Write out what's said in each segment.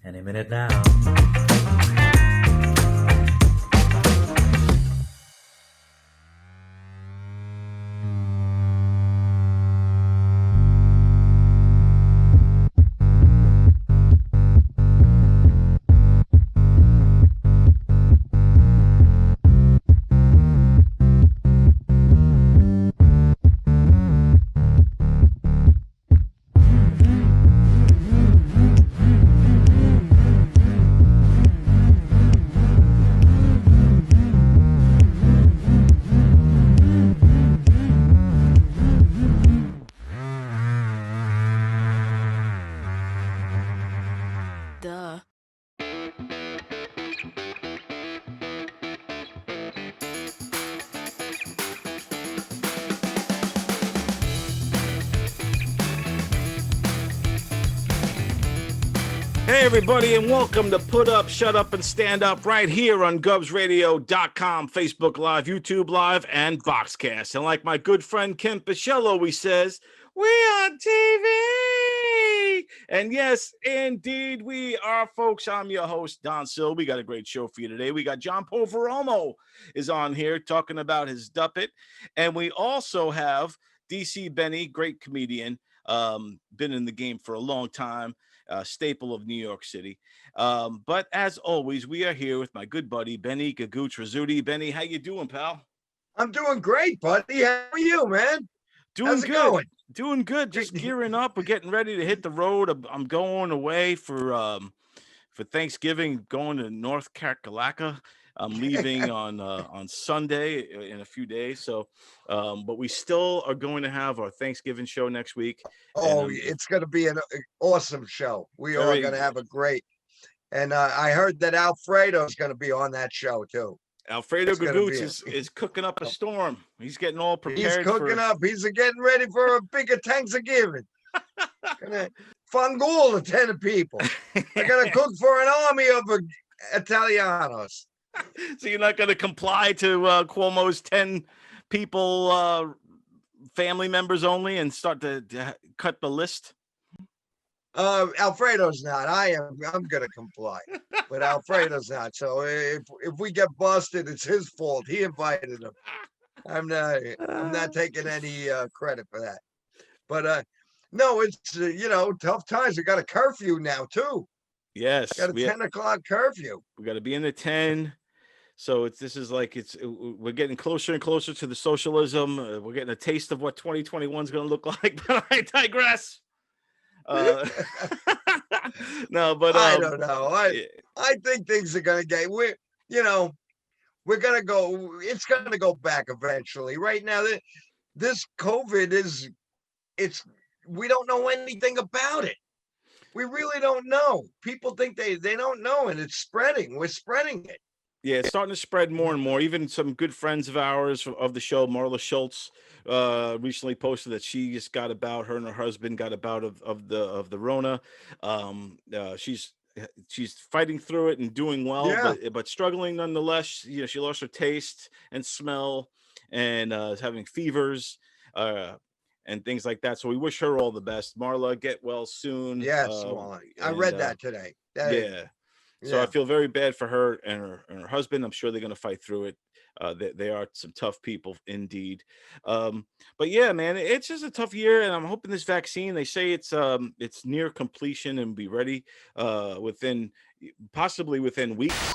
Any minute now. Duh. Hey, everybody, and welcome to Put Up, Shut Up, and Stand Up right here on GOVSradio.com, Facebook Live, YouTube Live, and Boxcast. And like my good friend Ken Pichello always says, we on TV. And yes, indeed, we are, folks. I'm your host, Don Sill. We got a great show for you today. We got John Poveromo is on here talking about his Duppet. And we also have DC Benny, great comedian, been in the game for a long time. Staple of New York City. But as always, we are here with my good buddy, Benny Gagooch Rizzuti. Benny, how you doing, pal? I'm doing great, buddy. How are you, man? Doing How's it good. going? Doing good. Just gearing up. We're getting ready to hit the road. I'm going away for Thanksgiving, going to North Carolina. I'm leaving on Sunday in a few days. So, but we still are going to have our Thanksgiving show next week. Oh, it's going to be an awesome show. We are Very going to good. have a great. And I heard that Alfredo's going to be on that show too. Alfredo It's gonna Gagooch be is cooking up a storm. He's getting all He's prepared. cooking up. He's getting ready for a bigger Thanksgiving. Fangul, 10 people. They're going to cook for an army of Italianos. So you're not going to comply to Cuomo's 10 people, family members only, and start to cut the list? Alfredo's not. I'm going to comply, but Alfredo's not. So if we get busted, it's his fault. He invited him. I'm not taking any credit for that. But no, it's tough times. We got a curfew now too. Yes, got a 10 o'clock curfew. We got to be in the 10. So we're getting closer and closer to the socialism. We're getting a taste of what 2021 is going to look like. But I digress. No, but I don't know. I think things are going to get. We're going to go. It's going to go back eventually. Right now, this COVID we don't know anything about it. We really don't know. People think they don't know, and it's spreading. We're spreading it. Yeah, it's starting to spread more and more. Even some good friends of ours of the show, Marla Schultz, recently posted that her and her husband got a bout of the Rona. She's fighting through it and doing well, but struggling nonetheless. She lost her taste and smell, and is having fevers, and things like that. So we wish her all the best. Marla, get well soon. Yes, I read that today. So I feel very bad for her and her husband. I'm sure they're going to fight through it. They are some tough people indeed. But yeah, man, it's just a tough year, and I'm hoping this vaccine, they say it's near completion and be ready possibly within weeks.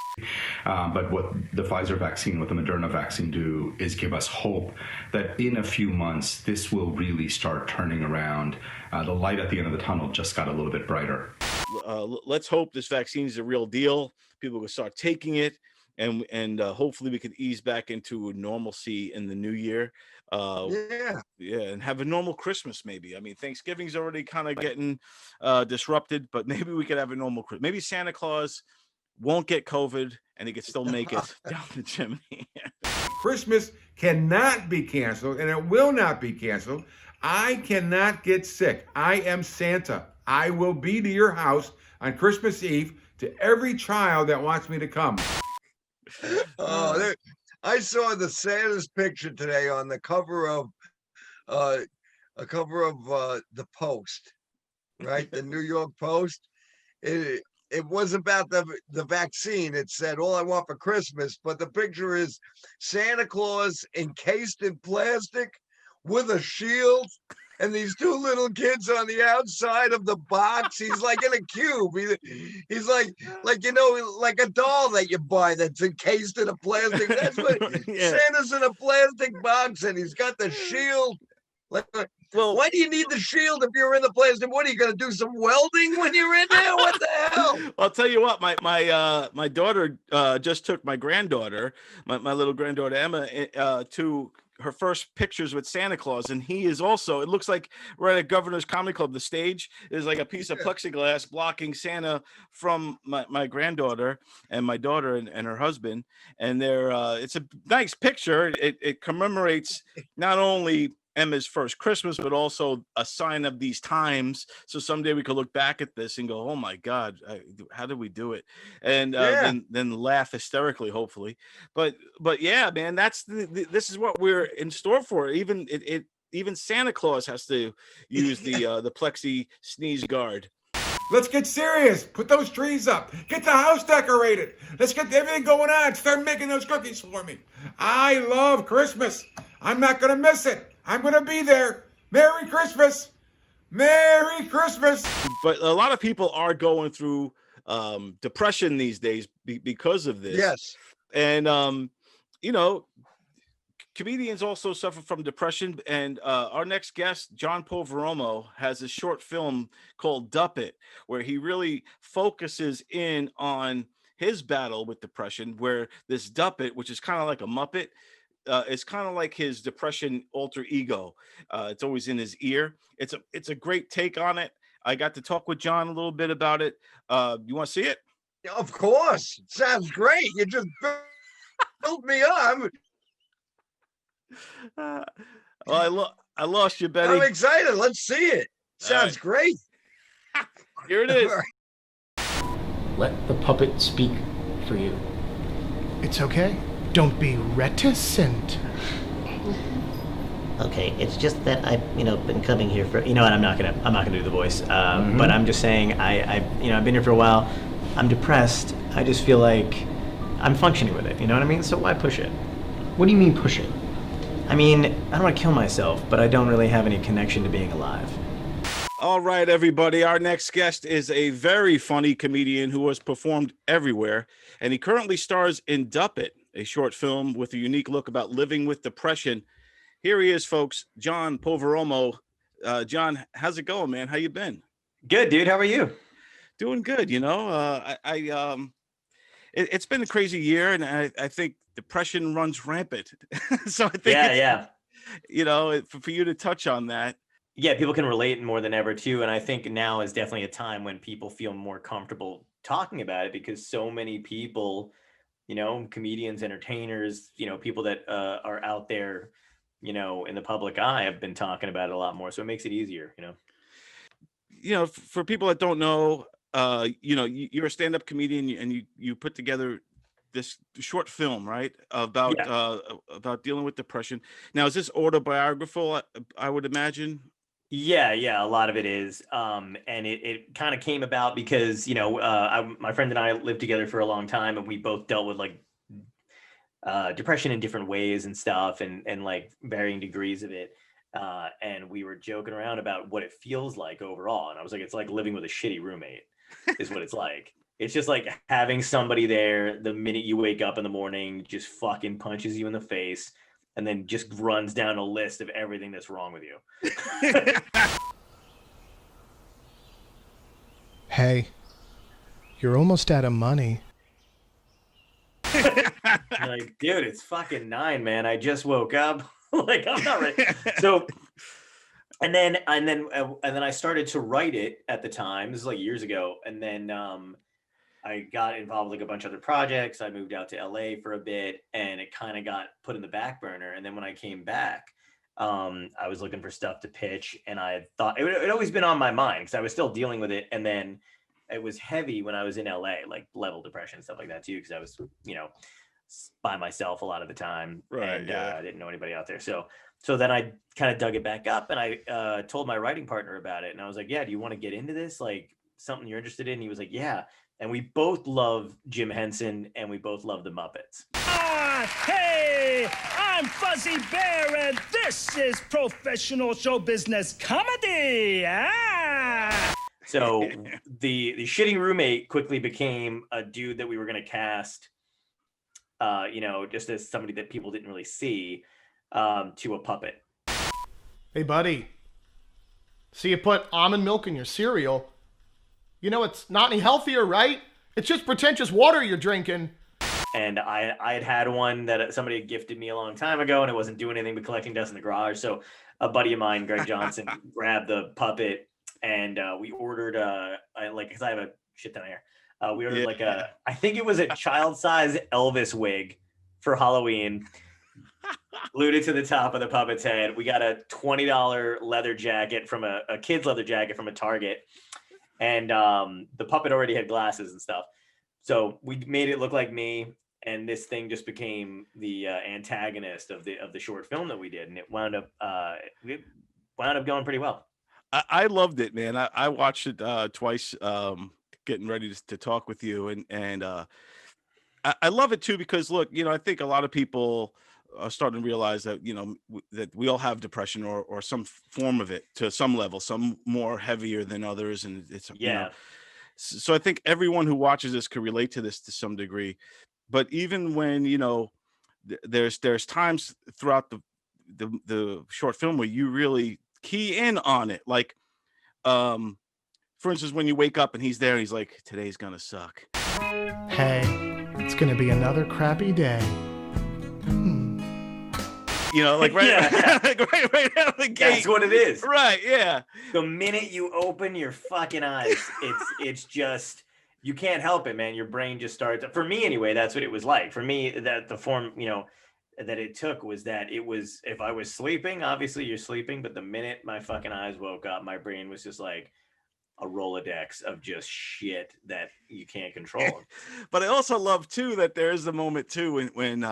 But what the Pfizer vaccine, what the Moderna vaccine do is give us hope that in a few months, this will really start turning around. The light at the end of the tunnel just got a little bit brighter. Let's hope this vaccine is a real deal. People will start taking it, and hopefully we can ease back into normalcy in the new year. And have a normal Christmas. Maybe. I mean, Thanksgiving's already kind of getting disrupted, but maybe we could have a normal Christmas. Maybe Santa Claus won't get COVID and he could still make it down the chimney. Christmas cannot be canceled, and it will not be canceled. I cannot get sick. I am Santa. I will be to your house on Christmas Eve to every child that wants me to come. I saw the Santa's picture today on the cover of the Post, right? The New York Post. it was about the vaccine. It said all I want for Christmas, but the picture is Santa Claus encased in plastic with a shield, and these two little kids on the outside of the box. He's like in a cube. He's like like a doll that you buy that's encased in a plastic. That's what Yeah. Santa's in a plastic box, and he's got the shield. Like, Well, why do you need the shield if you're in the plastic? What are you gonna do? Some welding when you're in there? What the hell? I'll tell you what, my daughter just took my granddaughter, my little granddaughter Emma, to her first pictures with Santa Claus, and he is also. It looks like we're at a Governor's Comedy Club. The stage is like a piece of plexiglass blocking Santa from my granddaughter and my daughter and her husband, and they're. It's a nice picture. It commemorates not only Emma's first Christmas, but also a sign of these times. So someday we could look back at this and go, "Oh my God, how did we do it?" And then laugh hysterically, hopefully. But yeah, man, that's this is what we're in store for. Even Santa Claus has to use the plexi sneeze guard. Let's get serious. Put those trees up. Get the house decorated. Let's get everything going on. Start making those cookies for me. I love Christmas. I'm not going to miss it. I'm going to be there. Merry Christmas. Merry Christmas. But a lot of people are going through depression these days because of this. Yes. And, you know, comedians also suffer from depression. And our next guest, John Poveromo, has a short film called Dup It, where he really focuses in on his battle with depression, where this Dup It, which is kind of like a Muppet, it's kind of like his depression alter ego. It's always in his ear. It's a great take on it. I got to talk with John a little bit about it. You want to see it? Of course. Sounds great. You just built me up. Well, I lost you, Betty. I'm excited. Let's see it. Sounds great. Here it is. Let the puppet speak for you. It's okay. Don't be reticent. Okay, it's just that I've been coming here for and I'm not gonna do the voice. But I'm just saying I've been here for a while. I'm depressed. I just feel like I'm functioning with it. You know what I mean? So why push it? What do you mean push it? I mean, I don't want to kill myself, but I don't really have any connection to being alive. All right, everybody. Our next guest is a very funny comedian who has performed everywhere, and he currently stars in Dup It, a short film with a unique look about living with depression. Here he is, folks. John Poveromo. John, how's it going, man? How you been? Good, dude. How are you? Doing good. It's been a crazy year, and I think depression runs rampant. So I think, for you to touch on that. Yeah, people can relate more than ever too, and I think now is definitely a time when people feel more comfortable talking about it because so many people, comedians, entertainers, people that are out there, in the public eye have been talking about it a lot more, so it makes it easier. For people that don't know, you're a stand-up comedian and you put together this short film, right? About dealing with depression. Now, is this autobiographical? I would imagine. Yeah, a lot of it is. And it kind of came about because, my friend and I lived together for a long time and we both dealt with like depression in different ways and stuff and like varying degrees of it. And we were joking around about what it feels like overall. And I was like, it's like living with a shitty roommate is what it's like. It's just like having somebody there the minute you wake up in the morning, just fucking punches you in the face and then just runs down a list of everything that's wrong with you. Hey, you're almost out of money. Like, dude, it's fucking 9, man. I just woke up. Like, I'm not ready. So, and then I started to write it at the time. This is like years ago. And then I got involved with like a bunch of other projects. I moved out to LA for a bit and it kind of got put in the back burner. And then when I came back, I was looking for stuff to pitch and I thought it had always been on my mind because I was still dealing with it. And then it was heavy when I was in LA, like level depression and stuff like that too. Cause I was, by myself a lot of the time. Right. And I didn't know anybody out there. So then I kind of dug it back up and I told my writing partner about it. And I was like, yeah, do you want to get into this? Like something you're interested in? And he was like, yeah. and we both love Jim Henson, and we both love the Muppets. Hey, I'm Fuzzy Bear, and this is professional show business comedy. So the shitting roommate quickly became a dude that we were going to cast, just as somebody that people didn't really see, to a puppet. Hey, buddy. See, you put almond milk in your cereal. You know, it's not any healthier, right? It's just pretentious water you're drinking. And I had one that somebody had gifted me a long time ago, and it wasn't doing anything but collecting dust in the garage. So a buddy of mine, Greg Johnson, grabbed the puppet, and we ordered because I have a shit ton of hair. We ordered I think it was a child-size Elvis wig for Halloween, glued it to the top of the puppet's head. We got a $20 leather jacket from a kid's leather jacket from a Target. And the puppet already had glasses and stuff. So we made it look like me, and this thing just became the antagonist of the short film that we did, and it wound up going pretty well. I loved it, man. I watched it twice, getting ready to talk with you, and I love it too because look, I think a lot of people are starting to realize that that we all have depression or some form of it to some level, some more heavier than others, and it's so I think everyone who watches this could relate to this to some degree. But even when there's times throughout the short film where you really key in on it, like for instance, when you wake up and he's there, he's like, today's gonna suck. Hey, it's gonna be another crappy day. Right, right out of the gate. That's what it is. Right, yeah. The minute you open your fucking eyes, it's just, you can't help it, man. Your brain just starts. For me, anyway, that's what it was like. For me, that the form, that it took was that it was, if I was sleeping, obviously you're sleeping, but the minute my fucking eyes woke up, my brain was just like a Rolodex of just shit that you can't control. But I also love too that there is the moment too when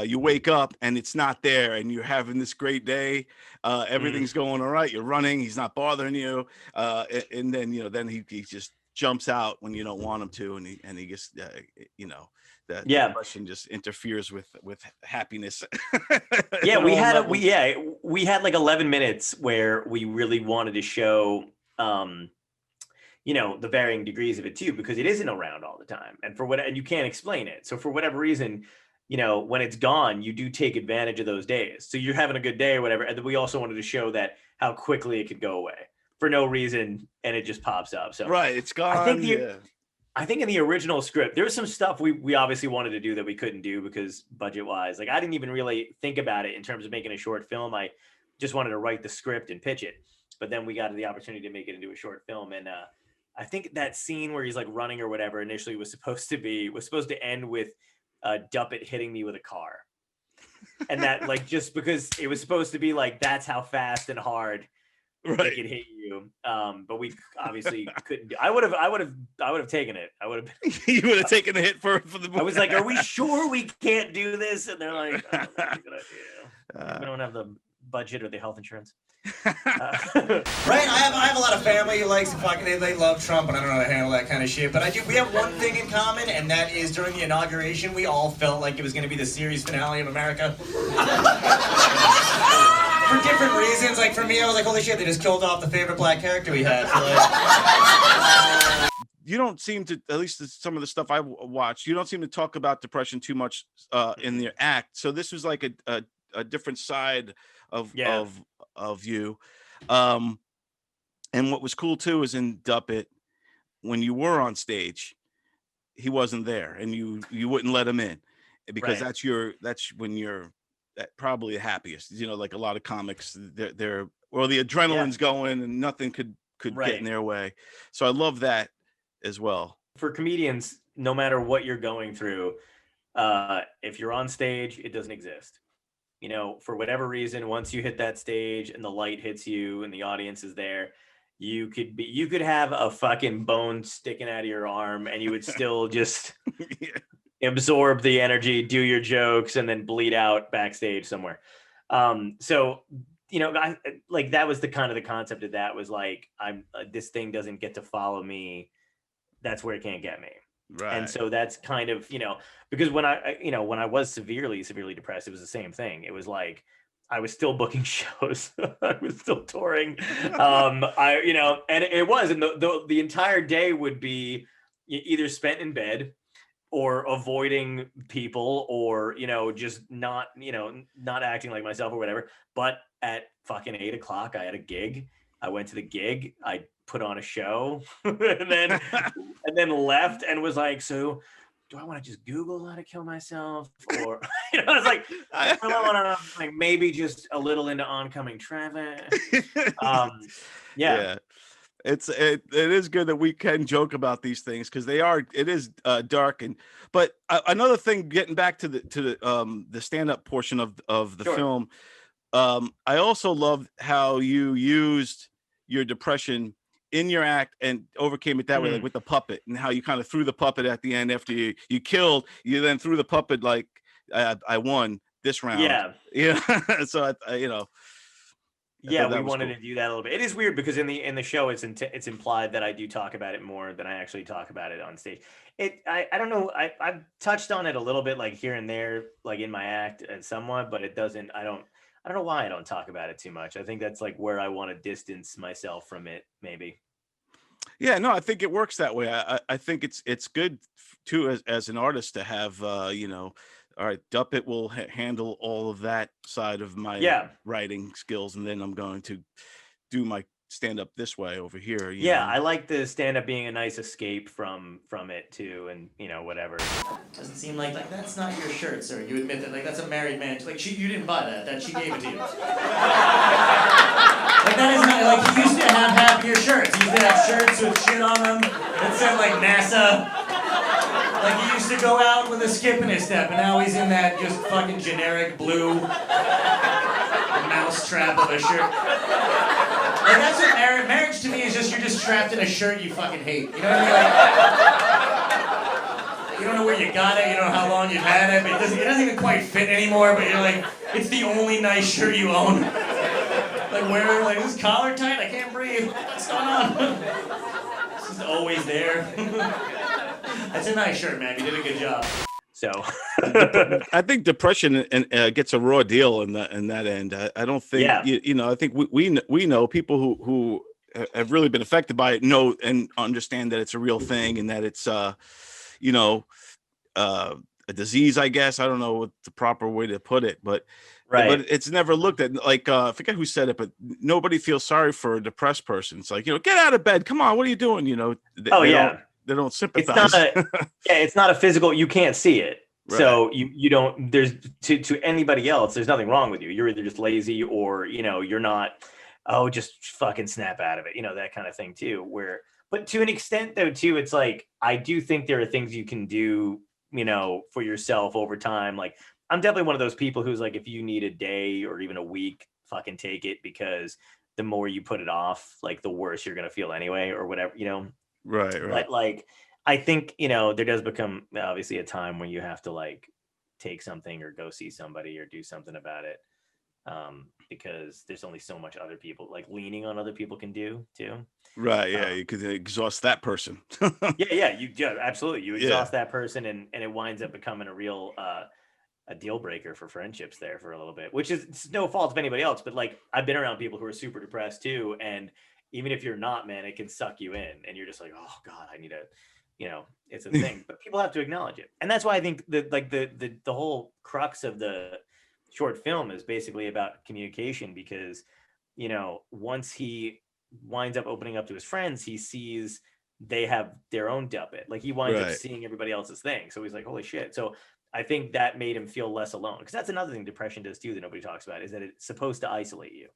you wake up and it's not there, and you're having this great day. Everything's going all right. You're running. He's not bothering you. And then then he just jumps out when you don't want him to, and he gets that depression just interferes with happiness. Yeah, we had like 11 minutes where we really wanted to show the varying degrees of it too, because it isn't around all the time, and you can't explain it. So for whatever reason, when it's gone, you do take advantage of those days. So you're having a good day or whatever. And then we also wanted to show that how quickly it could go away for no reason, and it just pops up. So right, it's gone. I think in the original script, there was some stuff we obviously wanted to do that we couldn't do because budget wise. Like, I didn't even really think about it in terms of making a short film. I just wanted to write the script and pitch it. But then we got the opportunity to make it into a short film. And I think that scene where he's like running or whatever initially was supposed to end with Duppet hitting me with a car. And that, like, just because it was supposed to be like, that's how fast and hard they could hit you. But we obviously couldn't. I would have taken it. I would have. You would have taken the hit for the movie. I was like, are we sure we can't do this? And they're like, oh, that's a good idea. We don't have the budget or the health insurance. Right? I have a lot of family who likes fucking, they love Trump, and I don't know how to handle that kind of shit. But we have one thing in common, and that is during the inauguration, we all felt like it was going to be the series finale of America. For different reasons. Like, for me, I was like, holy shit, they just killed off the favorite black character we had. So, you don't seem to, at least some of the stuff I watched, you don't seem to talk about depression too much in the act. So this was like a different side of you. And what was cool too is in Duppet, when you were on stage, he wasn't there, and you wouldn't let him in because that's when you're probably the happiest. Like a lot of comics, they're the adrenaline's going and nothing could get in their way. So I love that as well. For comedians, no matter what you're going through, if you're on stage, it doesn't exist. For whatever reason, once you hit that stage and the light hits you and the audience is there, you could have a fucking bone sticking out of your arm and you would still just absorb the energy, do your jokes, and then bleed out backstage somewhere. So, like, that was the concept of that was like, this thing doesn't get to follow me that's where it can't get me. Right. And so that's kind of, because when I was severely depressed, it was the same thing. It was like, I was still booking shows. I was still touring. And it was, and the entire day would be either spent in bed or avoiding people or, just not acting like myself or whatever. But at fucking 8 o'clock, I had a gig. I went to the gig. I put on a show and then left and was like, so do I want to just Google how to kill myself? Or, I was like, I want to like maybe just a little into oncoming traffic. Yeah. It is good that we can joke about these things because it is dark. But another thing, getting back to the stand-up portion of the Sure. film, I also love how you used your depression in your act and overcame it that way, like with the puppet, and how you kind of threw the puppet at the end after you killed, you then threw the puppet like I won this round. Yeah. So Yeah, we wanted to do that a little bit. It is weird because in the show it's implied that I do talk about it more than I actually talk about it on stage. I don't know. I've touched on it a little bit, like here and there, like in my act somewhat, but it doesn't. I don't know why I don't talk about it too much. I think that's like where I want to distance myself from it, maybe. Yeah, no, I think it works that way. I think it's good too as an artist to have all right, Duppet will handle all of that side of my writing skills, and then I'm going to do my stand up this way over here. You know? I like the stand up being a nice escape from it too, and whatever. Doesn't seem like that's not your shirt, sir. You admit that that's a married man. Like you didn't buy that she gave it to you. That is not like he used to have happier shirts. He used to have shirts with shit on them that said like NASA. Like he used to go out with a skip and a step, and now he's in that just fucking generic blue mousetrap of a shirt. Like that's what marriage to me is. Just you're just trapped in a shirt you fucking hate. You know what I mean? Like, you don't know where you got it. You don't know how long you've had it. But it doesn't even quite fit anymore. But you're like, it's the only nice shirt you own. Like wearing like this collar tight. I can't breathe. What's going on? It's just always there. That's a nice shirt, man. You did a good job. So I think depression gets a raw deal in that end. I don't think I think we know people who have really been affected by it know and understand that it's a real thing and that it's a disease, I guess. I don't know what the proper way to put it, but it's never looked at like I forget who said it, but nobody feels sorry for a depressed person. It's like, get out of bed. Come on, what are you doing? They don't sympathize. It's not a physical. You can't see it, right. So you don't. There's to anybody else. There's nothing wrong with you. You're either just lazy or you're not. Oh, just fucking snap out of it. That kind of thing too. But to an extent though too, it's like I do think there are things you can do. For yourself over time. Like I'm definitely one of those people who's like, if you need a day or even a week, fucking take it, because the more you put it off, like the worse you're gonna feel anyway, or whatever. Right. But like, I think, there does become obviously a time when you have to like take something or go see somebody or do something about it. Because there's only so much other people like leaning on other people can do too. Right. Yeah. You could exhaust that person. Absolutely. You exhaust that person and it winds up becoming a real, a deal breaker for friendships there for a little bit, which is it's no fault of anybody else. But like, I've been around people who are super depressed too. And even if you're not, man, it can suck you in and you're just like, oh God, I need to, it's a thing, but people have to acknowledge it. And that's why I think that like the whole crux of the short film is basically about communication, because, once he winds up opening up to his friends, he sees they have their own Duppet. Like he winds up seeing everybody else's thing. So he's like, holy shit. So I think that made him feel less alone. Because that's another thing depression does too that nobody talks about, is that it's supposed to isolate you.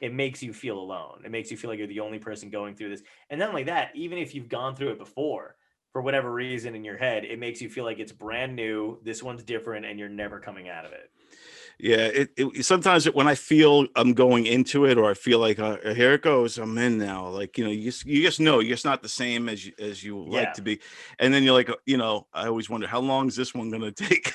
It makes you feel alone. It makes you feel like you're the only person going through this. And not only that, even if you've gone through it before, for whatever reason in your head, it makes you feel like it's brand new. This one's different and you're never coming out of it. Yeah, it sometimes when I feel I'm going into it, or I feel like here it goes, I'm in now. Like you just know you're just not the same as you like to be, and then you're like, I always wonder how long is this one gonna take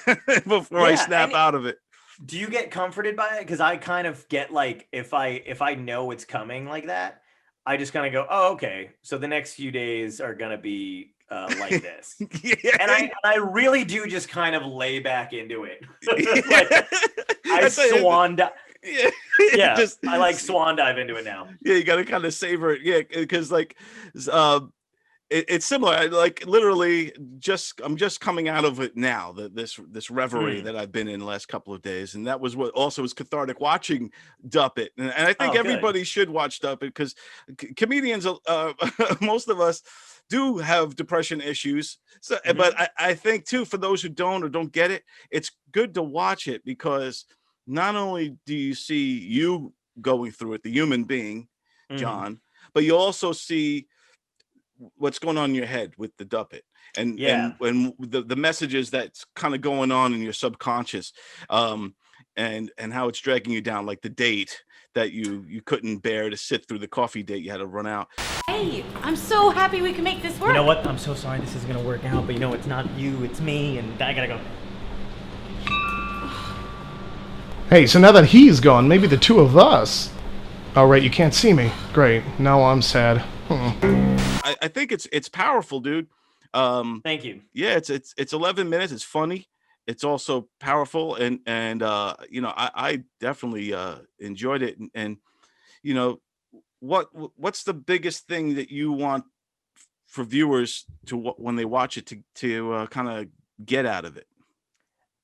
before I snap out of it. Do you get comforted by it? Because I kind of get like if I know it's coming like that, I just kind of go, oh okay, so the next few days are gonna be like this. Yeah. And I really do just kind of lay back into it. Like, I swan dive. Yeah, Yeah, I like swan dive into it now. Yeah, you got to kind of savor it. Yeah, because like, it's similar. Like literally, I'm just coming out of it now. This reverie that I've been in the last couple of days, and that was what also was cathartic watching Dup It. And I think everybody should watch Dup It because comedians, most of us do have depression issues. So, but I think too, for those who don't or don't get it, it's good to watch it because not only do you see you going through it, the human being, John, but you also see what's going on in your head with the Dup It and the messages that's kind of going on in your subconscious, and how it's dragging you down, like the date that you couldn't bear to sit through, the coffee date you had to run out. Hey, I'm so happy we can make this work. You know what? I'm so sorry this is gonna work out, but you know it's not you, it's me, and I gotta go. Hey, so now that he's gone, maybe the two of us. Oh, right, you can't see me. Great. Now I'm sad. I think it's powerful, dude. Thank you. Yeah, it's 11 minutes. It's funny. It's also powerful, and you know, I definitely enjoyed it. And you know, what's the biggest thing that you want for viewers to when they watch it to kind of get out of it?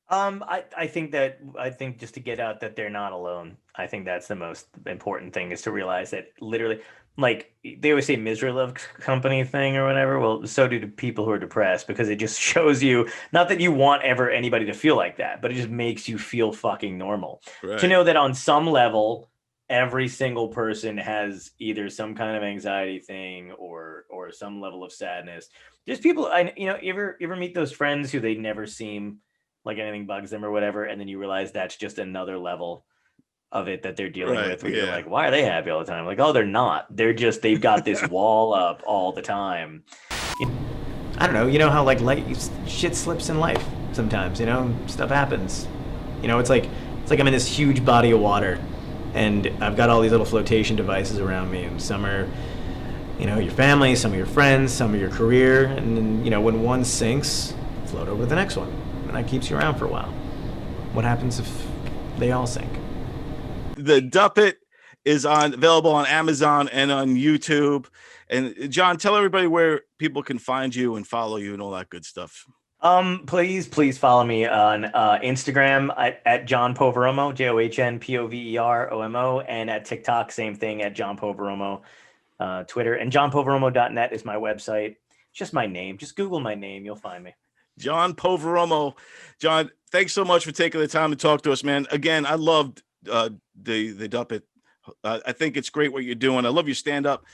I think just to get out that they're not alone. I think that's the most important thing, is to realize that literally, like they always say misery loves company thing or whatever. Well, so do people who are depressed, because it just shows you, not that you want ever anybody to feel like that, but it just makes you feel fucking normal. Right. To know that on some level, every single person has either some kind of anxiety thing or some level of sadness. Just people, you ever meet those friends who they never seem like anything bugs them or whatever, and then you realize that's just another level of it that they're dealing with, where you're like, why are they happy all the time? Like, oh, they're not. They've got this wall up all the time. I don't know, you know how like shit slips in life sometimes, you know, stuff happens. You know, it's like I'm in this huge body of water, and I've got all these little flotation devices around me, and some are, you know, your family, some of your friends, some of your career, and then, you know, when one sinks, float over the next one. And that keeps you around for a while. What happens if they all sink? The Dup It is available on Amazon and on YouTube. And John, tell everybody where people can find you and follow you and all that good stuff. Please follow me on Instagram at John Poveromo, JOHNPOVEROMO, and at TikTok, same thing, at John Poveromo, Twitter, and johnpoveromo.net is my website. It's just my name. Just Google my name, you'll find me. John Poveromo. John, thanks so much for taking the time to talk to us, man. Again, I loved the Dup It. I think it's great what you're doing. I love your stand-up.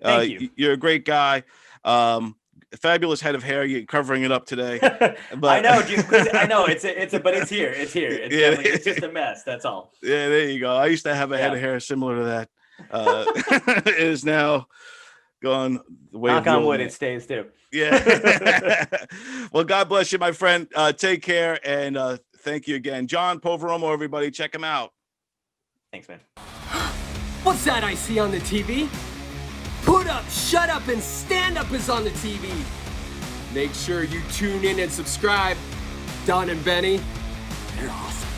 Thank you. You're a great guy. Fabulous head of hair. You're covering it up today. But I know, I know. But it's here. It's here. It's just a mess. That's all. Yeah, there you go. I used to have a head of hair similar to that. It is now gone the way. Knock on wood, it stays too. Yeah. Well, God bless you, my friend. Take care, and thank you again. John Poveromo, everybody, check him out. Thanks, man. What's that I see on the TV? Put Up, Shut Up, and Stand Up is on the TV. Make sure you tune in and subscribe. Don and Benny, they're awesome.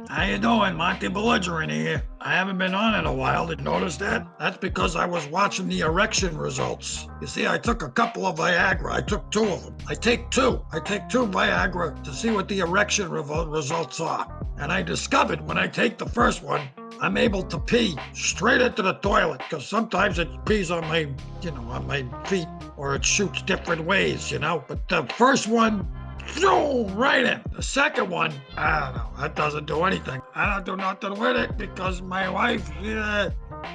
How you doing? Monty Belligerent here. I haven't been on in a while. Did you notice that? That's because I was watching the erection results. You see, I took a couple of Viagra. I took 2 of them. I take 2 Viagra to see what the erection results are. And I discovered when I take the first one, I'm able to pee straight into the toilet, because sometimes it pees on my, on my feet, or it shoots different ways, But the first one, right in. The second one, I don't know. That doesn't do anything. I don't do nothing with it because my wife,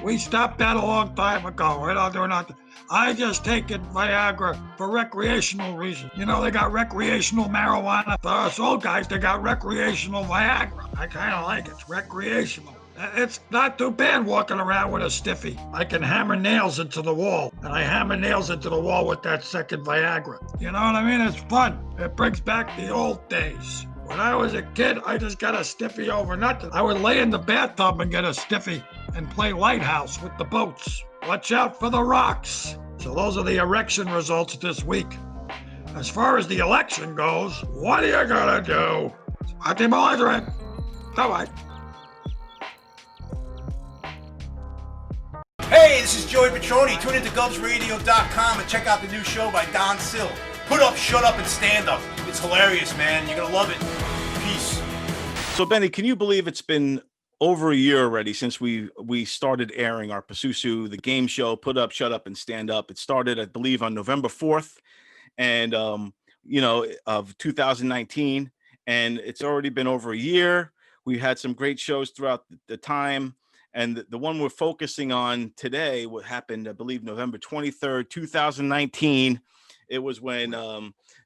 we stopped that a long time ago. We don't do nothing. I just take it Viagra for recreational reasons. They got recreational marijuana. For us old guys, they got recreational Viagra. I kind of like it. It's recreational. It's not too bad walking around with a stiffy. I can hammer nails into the wall, and I hammer nails into the wall with that second Viagra. You know what I mean? It's fun. It brings back the old days. When I was a kid, I just got a stiffy over nothing. I would lay in the bathtub and get a stiffy and play lighthouse with the boats. Watch out for the rocks. So those are the erection results this week. As far as the election goes, what are you gonna do? Monty belligerent. Bye-bye. Hey, this is Joey Petroni. Tune into GOVSradio.com and check out the new show by Don Sill. Put up, shut up, and stand up. It's hilarious, man. You're going to love it. Peace. So, Benny, can you believe it's been over a year already since we started airing our PUSUSU, the game show, Put Up, Shut Up, and Stand Up? It started, I believe, on November 4th and, of 2019. And it's already been over a year. We had some great shows throughout the time. And the one we're focusing on today, what happened, I believe, November 23rd, 2019. It was when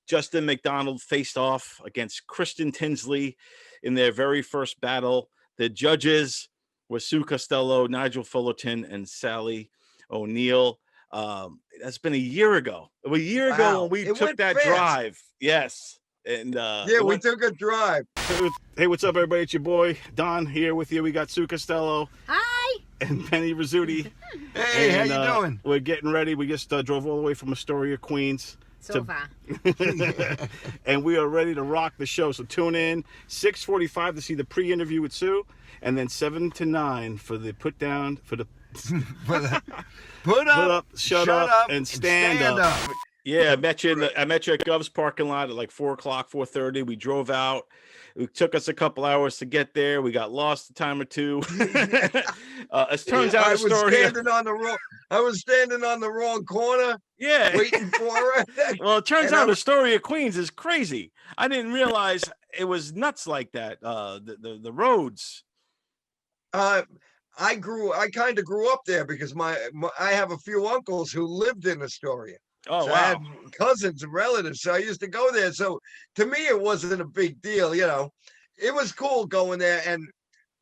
Justin McDonald faced off against Kristen Tinsley in their very first battle. The judges were Sue Costello, Nigel Fullerton, and Sally O'Neill. That's been a year ago. A year ago when we took that drive. Yes. And we took a drive. Hey, what's up, everybody? It's your boy Don here with you. We got Sue Costello. Hi. And Benny Rizzuti. Hey, how you doing? We're getting ready. We just drove all the way from Astoria, Queens. So far. And we are ready to rock the show. So tune in 6:45 to see the pre-interview with Sue, and then 7 to 9 for the put down for the put up, shut up, and stand up. Yeah, I met you at GOVS parking lot at like 4:30. We drove out. It took us a couple hours to get there. We got lost a time or two. It turns out I was standing on the wrong corner. Yeah, waiting for her. Well, it turns out Astoria, Queens is crazy. I didn't realize it was nuts like that. The roads. I kind of grew up there because I have a few uncles who lived in Astoria. Oh, so wow. I had cousins and relatives, so I used to go there. So to me, it wasn't a big deal, you know. It was cool going there and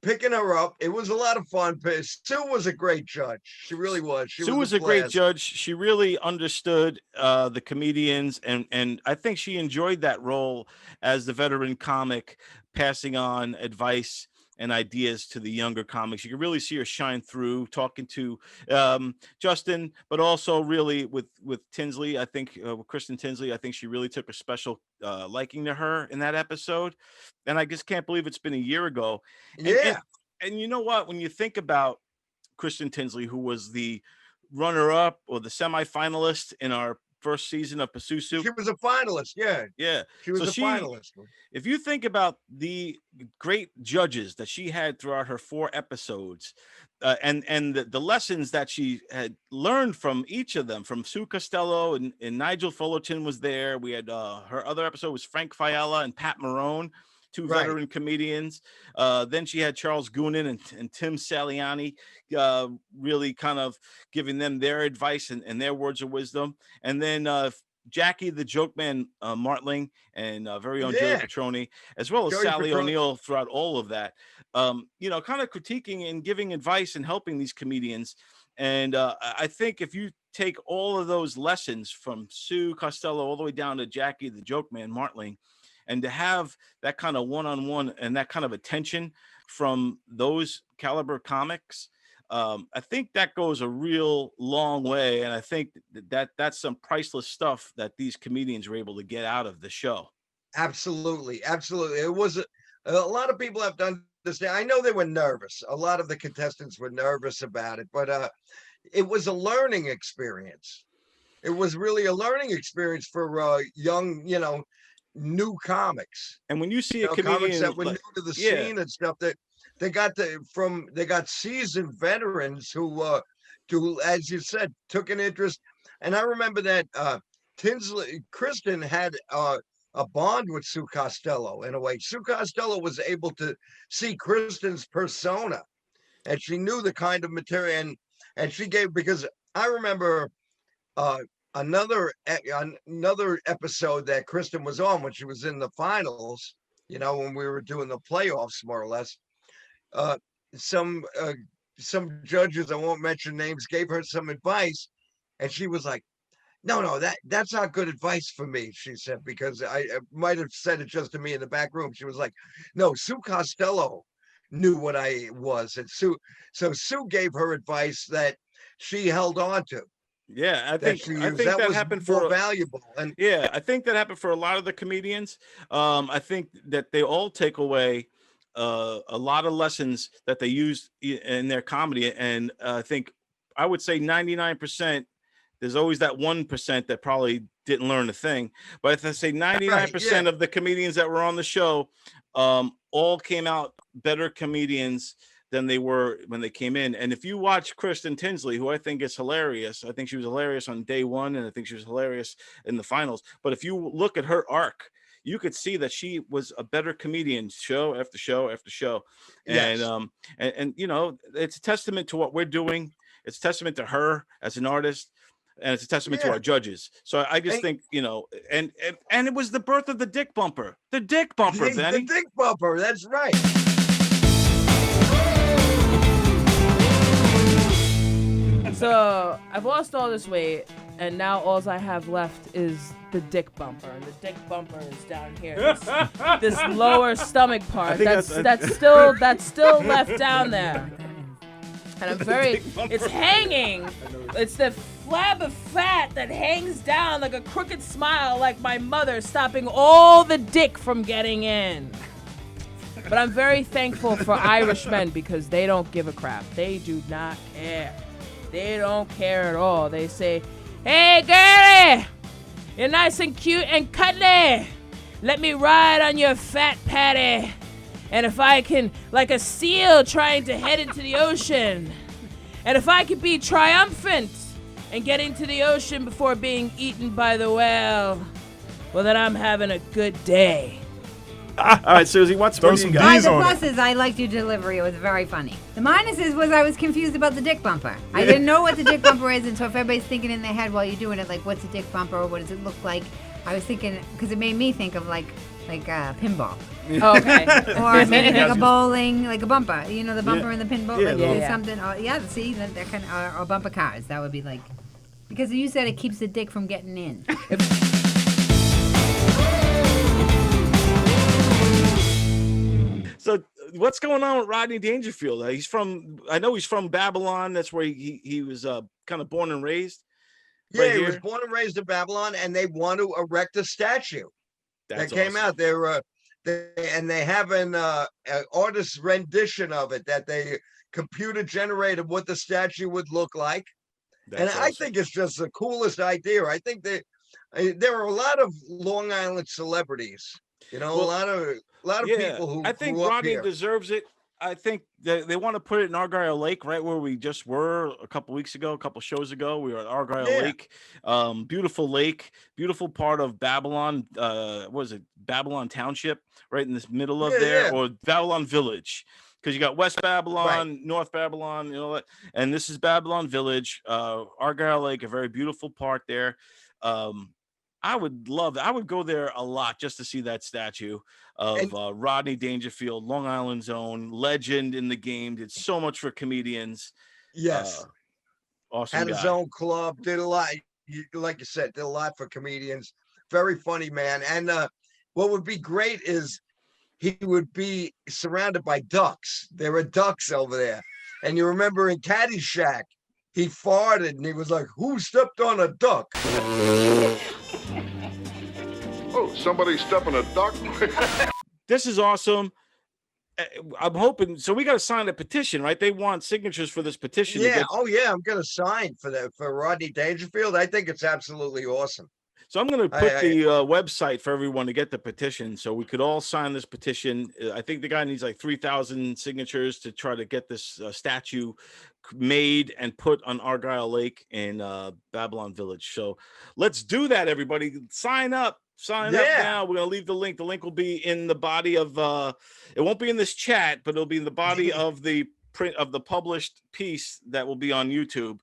picking her up. It was a lot of fun. Sue was a great judge. She really was. Sue was a great judge. She really understood the comedians, and I think she enjoyed that role as the veteran comic, passing on advice and ideas to the younger comics. You can really see her shine through, talking to Justin, but also really with Tinsley. I think with Kristen Tinsley, I think she really took a special liking to her in that episode. And I just can't believe it's been a year ago. And you know what? When you think about Kristen Tinsley, who was the runner-up or the semifinalist in our first season of PUSUSU. She was a finalist, yeah. She was a finalist. If you think about the great judges that she had throughout her 4 episodes, and the lessons that she had learned from each of them, from Sue Costello and Nigel Fullerton was there. We had her other episode was Frank Fiala and Pat Marone, 2 veteran comedians. Then she had Charles Goonan and Tim Saliani, really kind of giving them their advice and their words of wisdom. And then Jackie the Joke Man Martling and very own Joey Petroni, as well as Sally O'Neill throughout all of that. Kind of critiquing and giving advice and helping these comedians. And I think if you take all of those lessons from Sue Costello all the way down to Jackie the Joke Man Martling, and to have that kind of one-on-one and that kind of attention from those caliber comics, I think that goes a real long way. And I think that's some priceless stuff that these comedians were able to get out of the show. Absolutely. It was a lot of people have to understand. I know they were nervous. A lot of the contestants were nervous about it, but it was a learning experience. It was really a learning experience for young, new comics. And when you see a comedian comics that were new to the scene and stuff, that they got seasoned veterans who as you said, took an interest. And I remember that Kristen had a bond with Sue Costello in a way. Sue Costello was able to see Kristen's persona, and she knew the kind of material, and she gave, because I remember another episode that Kristen was on when she was in the finals, when we were doing the playoffs, more or less. some judges, I won't mention names, gave her some advice, and she was like, no, that's not good advice for me, she said, because I might have said it just to me in the back room. She was like, no, Sue Costello knew what I was. And Sue gave her advice that she held on to. Yeah, I That think she I used. think That that was happened more for valuable. And yeah, I think that happened for a lot of the comedians. I think that they all take away a lot of lessons that they used in their comedy, and I think I would say 99%. There's always that 1% that probably didn't learn a thing, but if I say 99% of the comedians that were on the show, all came out better comedians than they were when they came in. And if you watch Kristen Tinsley, who I think is hilarious, I think she was hilarious on day one, and I think she was hilarious in the finals. But if you look at her arc, you could see that she was a better comedian show after show after show. And Yes. and you know, it's a testament to what we're doing. It's a testament to her as an artist, and it's a testament to our judges. So I just think, you know, and it was the birth of the dick bumper. The dick bumper, Benny. The dick bumper, that's right. So I've lost all this weight, and now all I have left is the dick bumper. And the dick bumper is down here, this lower stomach part. That's still left down there. And I'm very, it's hanging. It's the flab of fat that hangs down like a crooked smile, like my mother, stopping all the dick from getting in. But I'm very thankful for Irish men because they don't give a crap. They do not care. They don't care at all. They say, hey, girlie, you're nice and cute and cuddly. Let me ride on your fat patty. And if I can, like a seal trying to head into the ocean, and if I could be triumphant and get into the ocean before being eaten by the whale, well, then I'm having a good day. All right, Susie, what do you got? The pluses, I liked your delivery. It was very funny. The minuses was I was confused about the dick bumper. I didn't know what the dick bumper is, and so if everybody's thinking in their head while you're doing it, like, what's a dick bumper or what does it look like? I was thinking, because it made me think of like pinball. Okay. Or maybe like a bowling, like a bumper. You know, the bumper in the pinball? Yeah, like yeah. something. See, that kind of, or bumper cars. That would be like, because you said it keeps the dick from getting in. So what's going on with Rodney Dangerfield? I know he's from Babylon. That's where he was kind of born and raised. Yeah, right he here. was born and raised in Babylon, and they want to erect a statue. That's that came awesome. out. They have an artist's rendition of it that they computer generated what the statue would look like. That's I think it's just the coolest idea. I think that there are a lot of Long Island celebrities. You know, a lot of people who I think grew up Rodney here. deserves it. I think they want to put it in Argyle Lake, right where we just were a couple weeks ago, a couple shows ago. We were at Argyle Lake, beautiful lake, beautiful part of Babylon. What was it, Babylon Township, right in this middle of there, or Babylon Village, because you got West Babylon, North Babylon, you know, and this is Babylon Village, Argyle Lake, a very beautiful part there. I would go there a lot just to see that statue of Rodney Dangerfield, Long Island's own legend in the game. Did so much for comedians. Yes. Awesome Had guy. his own club, did a lot. Like you said, did a lot for comedians. Very funny man. And what would be great is he would be surrounded by ducks. There are ducks over there. And you remember in Caddyshack, he farted and he was like, who stepped on a duck? Oh, somebody stepping a duck? This is awesome. I'm hoping. So we got to sign a petition, right? They want signatures for this petition. Yeah. Oh, yeah. I'm going to sign for Rodney Dangerfield. I think it's absolutely awesome. So I'm going to put the website for everyone to get the petition, so we could all sign this petition. I think the guy needs like 3,000 signatures to try to get this statue made and put on Argyle Lake in Babylon Village. So let's do that, everybody. Sign up. Sign up now. We're going to leave the link. The link will be in the body of, it won't be in this chat, but it'll be in the body of the print of the published piece that will be on YouTube.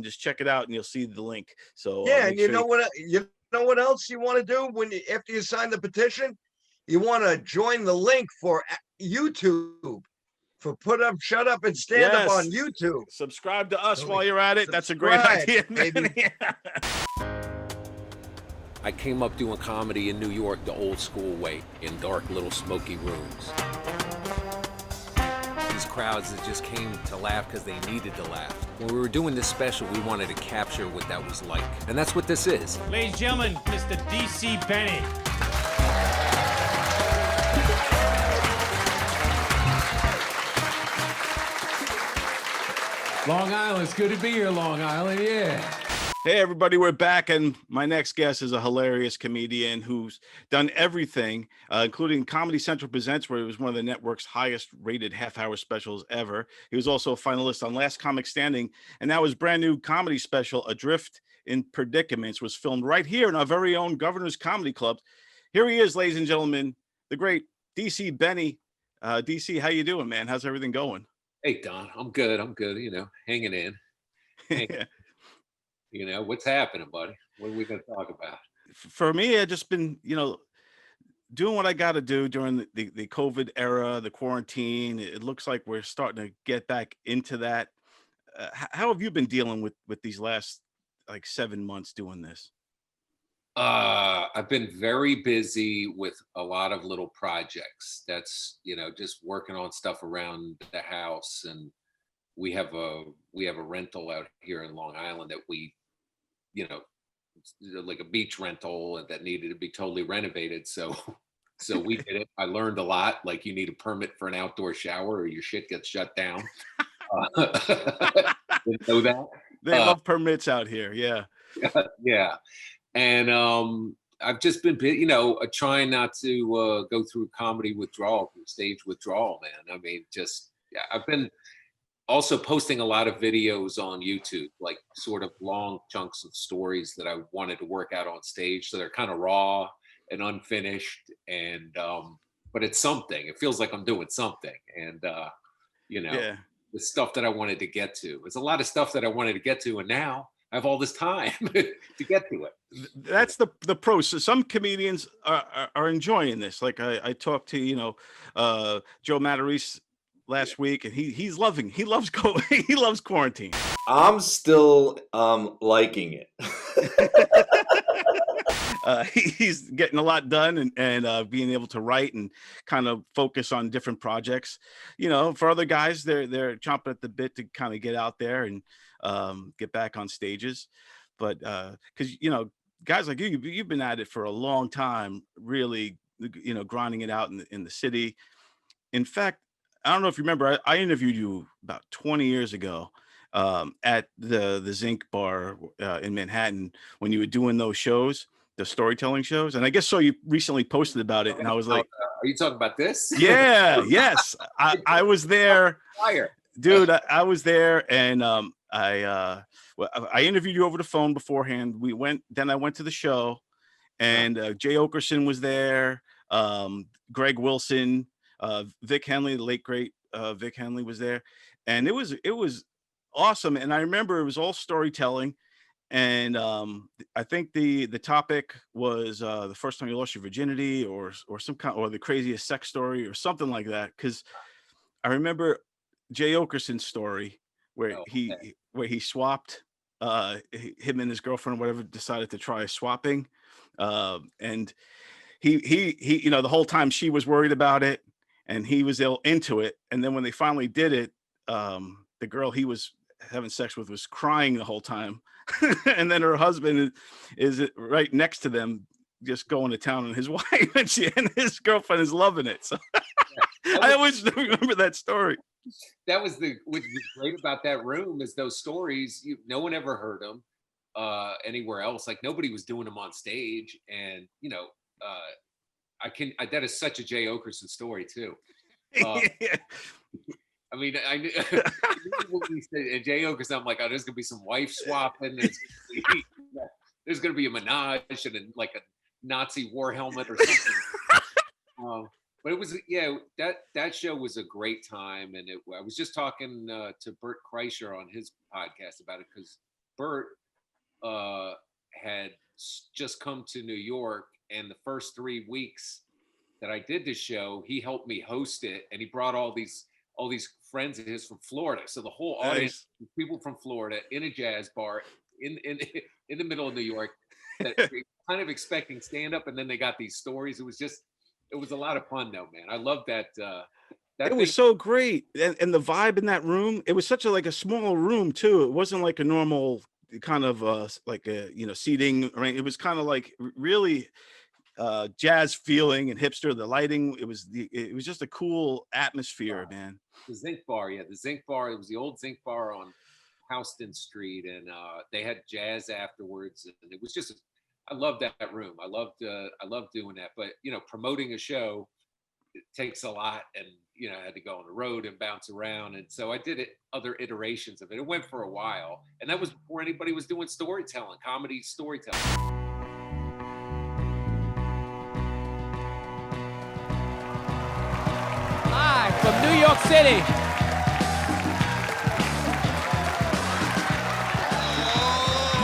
Just check it out and you'll see the link. So yeah, and you know what else you want to do after you sign the petition? You want to join the link for YouTube. for Put Up, Shut Up, and Stand Up on Yes. YouTube. Subscribe to us while you're at it. That's a great Subscribe, idea, baby. I came up doing comedy in New York the old school way, in dark little smoky rooms. These crowds that just came to laugh because they needed to laugh. When we were doing this special, we wanted to capture what that was like. And that's what this is. Ladies and gentlemen, Mr. D.C. Benny. Long Island, it's good to be here, Long Island, yeah. Hey, everybody, we're back, and my next guest is a hilarious comedian who's done everything, including Comedy Central Presents, where it was one of the network's highest-rated half-hour specials ever. He was also a finalist on Last Comic Standing, and now his brand-new comedy special, Adrift in Predicaments, was filmed right here in our very own Governor's Comedy Club. Here he is, ladies and gentlemen, the great D.C. Benny. D.C., how you doing, man? How's everything going? Hey, Don, I'm good, you know, hanging in. You know, what's happening, buddy? What are we going to talk about? For me, I've just been, doing what I got to do during the COVID era, the quarantine. It looks like we're starting to get back into that. How have you been dealing with these last, 7 months doing this? I've been very busy with a lot of little projects. That's, just working on stuff around the house, and we have a rental out here in Long Island that we, like a beach rental that needed to be totally renovated. So we did it. I learned a lot. Like, you need a permit for an outdoor shower or your shit gets shut down. Didn't know that. They love permits out here. Yeah. Yeah. And I've just been, trying not to go through comedy withdrawal, stage withdrawal, man. I mean, I've been also posting a lot of videos on YouTube, like sort of long chunks of stories that I wanted to work out on stage. So they're kind of raw and unfinished, and but it's something. It feels like I'm doing something, and the stuff that I wanted to get to. There's a lot of stuff that I wanted to get to, and now I have all this time to get to it. That's the pros. So some comedians are enjoying this. Like I talked to Joe Matarese last week, and he loves quarantine. I'm still liking it. He's getting a lot done, and being able to write and kind of focus on different projects. For other guys, they're chomping at the bit to kind of get out there and get back on stages. But because guys like you've been at it for a long time, really, grinding it out in the city. In fact, I don't know if you remember, I interviewed you about 20 years ago at the Zinc Bar in Manhattan when you were doing those shows, the storytelling shows. And I guess so you recently posted about it, and I was like, are you talking about this? Yeah, yes. I was there. Dude, I was there, and I interviewed you over the phone beforehand. Then I went to the show, and Jay Okerson was there, Greg Wilson, Vic Henley, the late great Vic Henley was there, and it was awesome. And I remember it was all storytelling, and I think the topic was the first time you lost your virginity, or some kind, or the craziest sex story, or something like that. Because I remember Jay Okerson's story where he swapped, him and his girlfriend, or whatever, decided to try swapping, and he the whole time she was worried about it, and he was into it. And then when they finally did it, the girl he was having sex with was crying the whole time. And then her husband is right next to them, just going to town on his wife, and his girlfriend is loving it. So I always remember that story. That was what's great about that room is those stories. No one ever heard them anywhere else. Like, nobody was doing them on stage, and that is such a Jay Okerson story too. I mean, I knew when we said Jay Okerson, I'm like, oh, there's gonna be some wife swapping. There's gonna be a menage and like a Nazi war helmet or something. But it was, that show was a great time, and I was just talking to Bert Kreischer on his podcast about it, because Bert had just come to New York, and the first 3 weeks that I did the show, he helped me host it, and he brought all these all these friends of his from Florida. So the whole audience, people from Florida in a jazz bar in the middle of New York, that kind of expecting stand up, and then they got these stories. It was a lot of fun though, man. I love that. It was so great, and the vibe in that room. It was such a small room too. It wasn't like a normal kind of seating. Right? It was kind of like really jazz feeling and hipster. The lighting. It was just a cool atmosphere, man. The Zinc Bar, yeah, the Zinc Bar. It was the old Zinc Bar on Houston Street, and they had jazz afterwards, and it was just. I loved that room. I loved doing that. But promoting a show, it takes a lot, and I had to go on the road and bounce around, and so I did other iterations of it. It went for a while, and that was before anybody was doing storytelling, comedy storytelling. Live from New York City.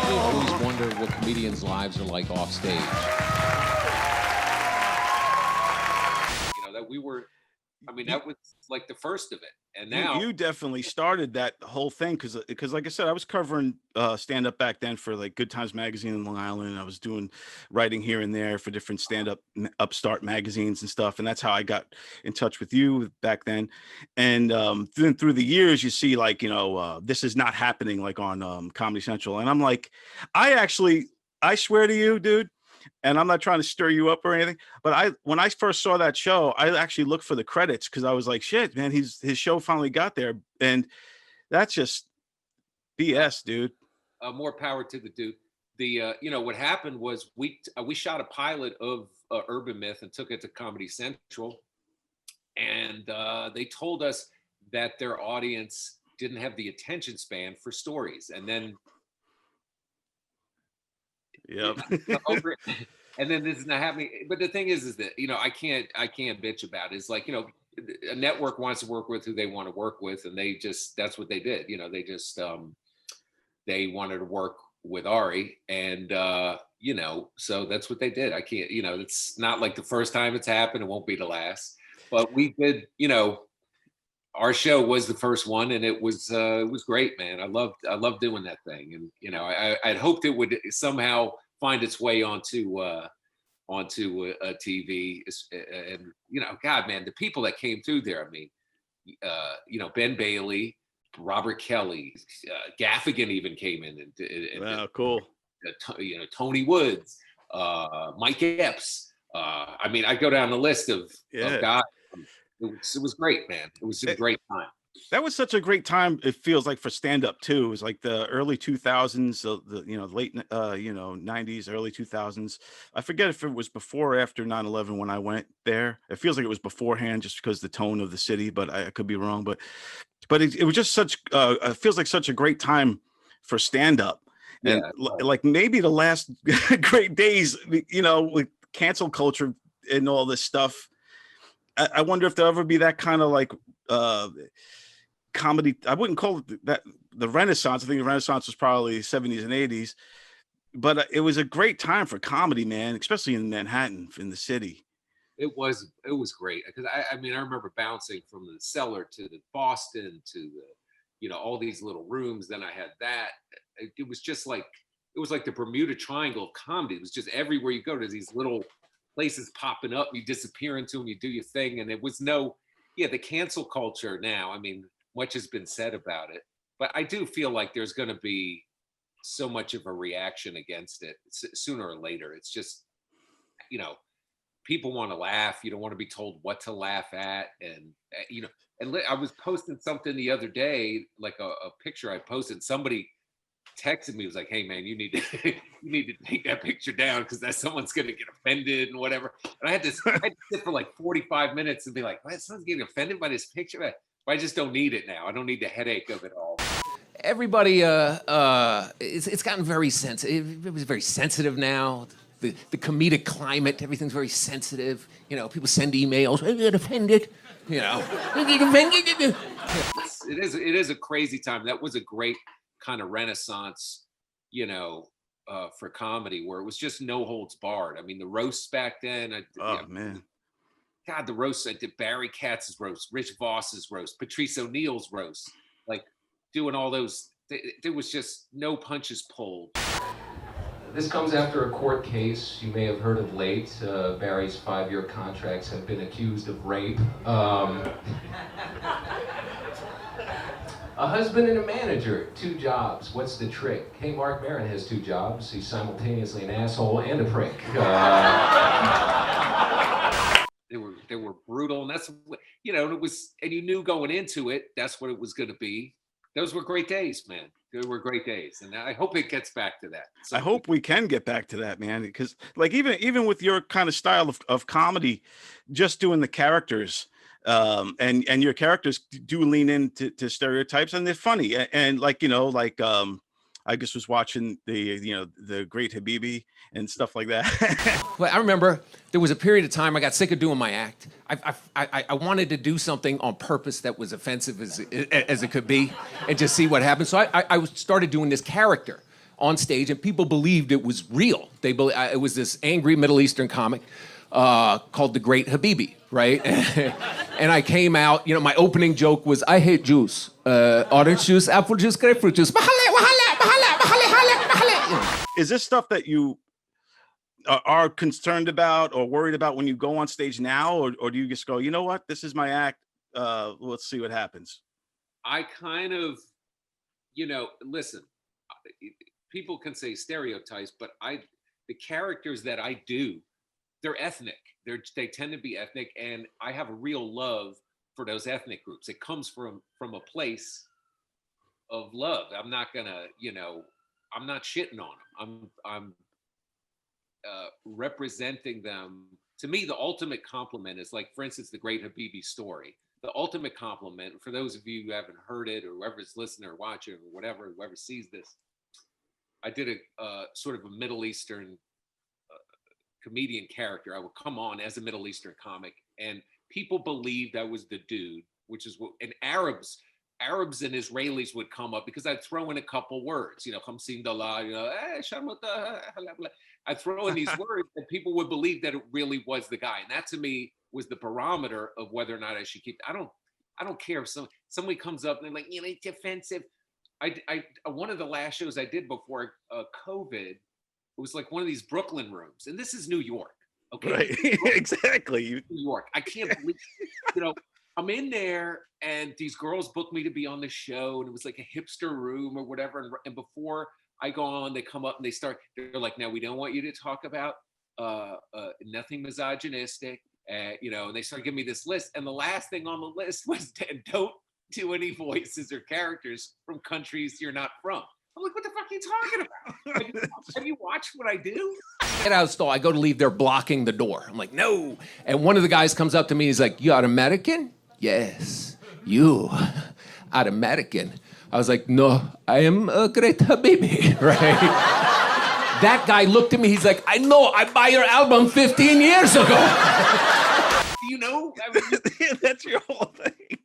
I always wonder what comedians' lives are like off stage. That we were. I mean, that was like the first of it, and now you definitely started that whole thing because like I said, I was covering stand up back then for like Good Times magazine in Long Island. I was doing writing here and there for different stand up upstart magazines and stuff, and that's how I got in touch with you back then. And then through the years, you see like this is not happening like on Comedy Central, and I'm like, I swear to you, dude. And I'm not trying to stir you up or anything, but when I first saw that show, I actually looked for the credits because I was like, shit, man, his show finally got there. And that's just BS, dude. More power to the dude. What happened was we shot a pilot of Urban Myth and took it to Comedy Central. And they told us that their audience didn't have the attention span for stories. And then yep. And then this is not happening. But the thing is that I can't bitch about it. It's like a network wants to work with who they want to work with, and that's what they did. They wanted to work with Ari, and so that's what they did. I can't. It's not like the first time it's happened. It won't be the last. But we did. Our show was the first one, and it was great, man. I loved doing that thing, and I'd hoped it would somehow find its way onto a TV, and God, man, the people that came through there. I mean, Ben Bailey, Robert Kelly, Gaffigan even came in, and wow, cool. Tony Woods, Mike Epps. I mean, I go down the list of guys. It was great, man. It was a great time. That was such a great time. It feels like for stand up too. It was like the early 2000s, the late 90s, early 2000s. I forget if it was before or after 9/11 when I went there. It feels like it was beforehand, just because the tone of the city. But I could be wrong. But it was just such. It feels like such a great time for stand up, and like maybe the last great days. With cancel culture and all this stuff. I wonder if there'll ever be that kind of like comedy. I wouldn't call it that the Renaissance. I think the Renaissance was probably 70s and 80s, but it was a great time for comedy, man, especially in Manhattan, in the city. It was great because I mean I remember bouncing from the Cellar to the Boston to the all these little rooms. Then I had that. It was just like the Bermuda Triangle of comedy. It was just everywhere you go. There's these little places popping up, you disappear into them, you do your thing, and it was the cancel culture now. I mean, much has been said about it, but I do feel like there's going to be so much of a reaction against it sooner or later. It's just, people want to laugh. You don't want to be told what to laugh at, and I was posting something the other day, like a picture I posted. Somebody texted me, was like, hey man, you need to take that picture down because someone's gonna get offended and whatever. And I had to sit for like 45 minutes and be like, why someone's getting offended by this picture? But I just don't need it now. I don't need the headache of it all. Everybody, it's gotten very sensitive. It was very sensitive now. The comedic climate, everything's very sensitive. People send emails, I get offended. I get offended. It is a crazy time. That was a great kind of renaissance, for comedy, where it was just no holds barred. I mean, the roasts back then. Man, God, the roast I did, Barry Katz's roast, Rich Voss's roast, Patrice O'Neal's roast, like doing all those. There was just no punches pulled. This comes after a court case you may have heard of late. Barry's 5-year contracts have been accused of rape. A husband and a manager, 2 jobs. What's the trick? Hey, Mark Maron has 2 jobs. He's simultaneously an asshole and a prick. They were brutal, and that's it was, and you knew going into it that's what it was going to be. Those were great days, man. They were great days, and I hope it gets back to that. I hope we can get back to that, man, because like even with your kind of style of comedy, just doing the characters, and your characters do lean into stereotypes, and they're funny, and I just was watching the Great Habibi and stuff like that. Well, I remember there was a period of time I got sick of doing my act. I wanted to do something on purpose that was offensive as it could be, and just see what happened. So I started doing this character on stage, and people believed it was real. It was this angry Middle Eastern comic called the Great Habibi, right? And I came out. My opening joke was, "I hate juice, orange juice, apple juice, grapefruit juice." Is this stuff that you are concerned about or worried about when you go on stage now, or do you just go, you know what, this is my act, let's see what happens? I kind of, listen, people can say stereotypes, but the characters that I do, they're ethnic. They tend to be ethnic, and I have a real love for those ethnic groups. It comes from a place of love. I'm not gonna, I'm not shitting on them. I'm representing them. To me, the ultimate compliment is, like, for instance, the Great Habibi story. The ultimate compliment, for those of you who haven't heard it, or whoever's listening or watching or whatever, whoever sees this, I did a sort of a Middle Eastern comedian character. I would come on as a Middle Eastern comic, and people believed I was the dude, which is what, and Arabs and Israelis would come up because I'd throw in a couple words, Khamsin Dallah, I'd throw in these words, and people would believe that it really was the guy. And that, to me, was the barometer of whether or not I should keep. I don't care if somebody comes up and they're like, it's offensive. I one of the last shows I did before COVID, it was like one of these Brooklyn rooms, and this is New York. Okay, right. Exactly. New York. I can't believe, I'm in there, and these girls booked me to be on the show, and it was like a hipster room or whatever. And before I go on, they come up and they're like, "Now, we don't want you to talk about nothing misogynistic," and they started giving me this list. And the last thing on the list was, "Don't do any voices or characters from countries you're not from." I'm like, "What the fuck are you talking about? Have you watched what I do?" Get out of the stall. I go to leave. They're blocking the door. I'm like, no. And one of the guys comes up to me. He's like, "You are American?" "Yes." "You are American?" I was like, "No, I am a Great Habibi," right? That guy looked at me. He's like, "I know. I buy your album 15 years ago." That's your whole thing.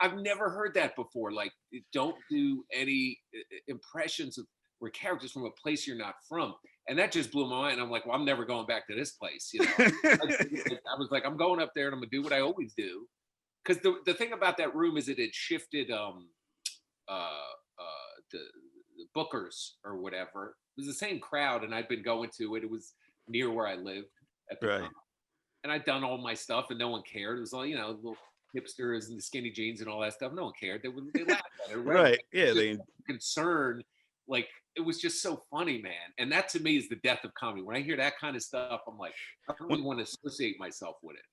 I've never heard that before. Like, don't do any impressions of or characters from a place you're not from. And that just blew my mind. I'm like, well, I'm never going back to this place. I was like, I'm going up there and I'm gonna do what I always do. Because the thing about that room is it had shifted the bookers or whatever. It was the same crowd, and I'd been going to it. It was near where I lived at the time. And I'd done all my stuff, and no one cared. It was all, little hipsters and the skinny jeans and all that stuff. No one cared. They laughed at it. Right. Yeah. They concern. Like, it was just so funny, man. And that, to me, is the death of comedy. When I hear that kind of stuff, I'm like, I don't really want to associate myself with it.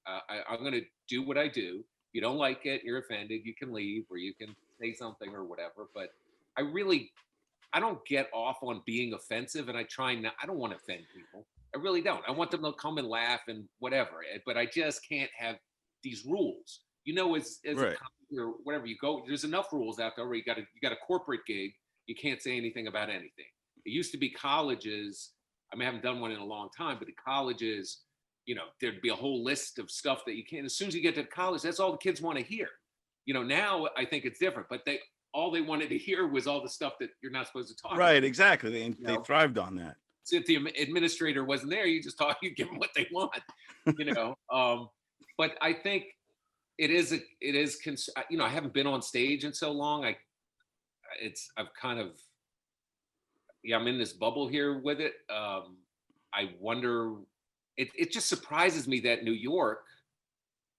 I'm going to do what I do. If you don't like it, you're offended, you can leave, or you can say something or whatever. But I don't get off on being offensive, and I don't want to offend people. I really don't. I want them to come and laugh and whatever. But I just can't have these rules. As right. A company or whatever you go, there's enough rules out there where you got a corporate gig. You can't say anything about anything. It used to be colleges. I haven't done one in a long time, but the colleges, there'd be a whole list of stuff that you can't. As soon as you get to college, that's all the kids want to hear. Now I think it's different, but all they wanted to hear was all the stuff that you're not supposed to talk about. Right, exactly. They thrived on that. So if the administrator wasn't there, you just give them what they want. but I think it is I haven't been on stage in so long. I've kind of, I'm in this bubble here with it. I wonder, it just surprises me that New York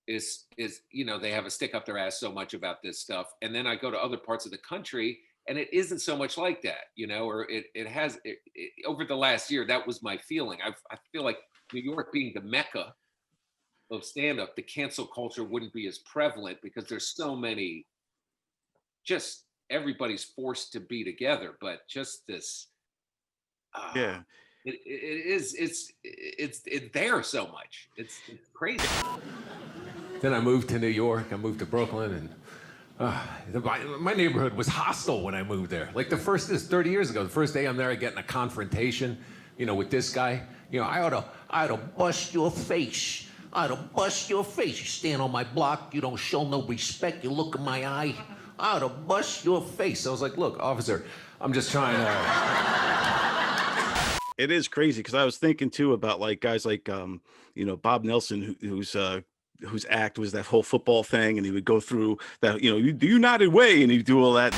is they have a stick up their ass so much about this stuff, and then I go to other parts of the country and it isn't so much like that, or it has over the last year. That was my feeling. I feel like New York being the mecca of stand-up, the cancel culture wouldn't be as prevalent because there's so many, just everybody's forced to be together, but just this it's there so much. It's crazy. Then I moved to New York. I moved to Brooklyn, and my neighborhood was hostile when I moved there. Like this 30 years ago, the first day I'm there, I get in a confrontation, with this guy. I ought to bust your face. I ought to bust your face. You stand on my block, you don't show no respect, you look in my eye. I ought to bust your face. I was like, look, officer, I'm just trying to. It is crazy because I was thinking too about like guys like Bob Nelson, whose act was that whole football thing, and he would go through that, the United Way, and he'd do all that.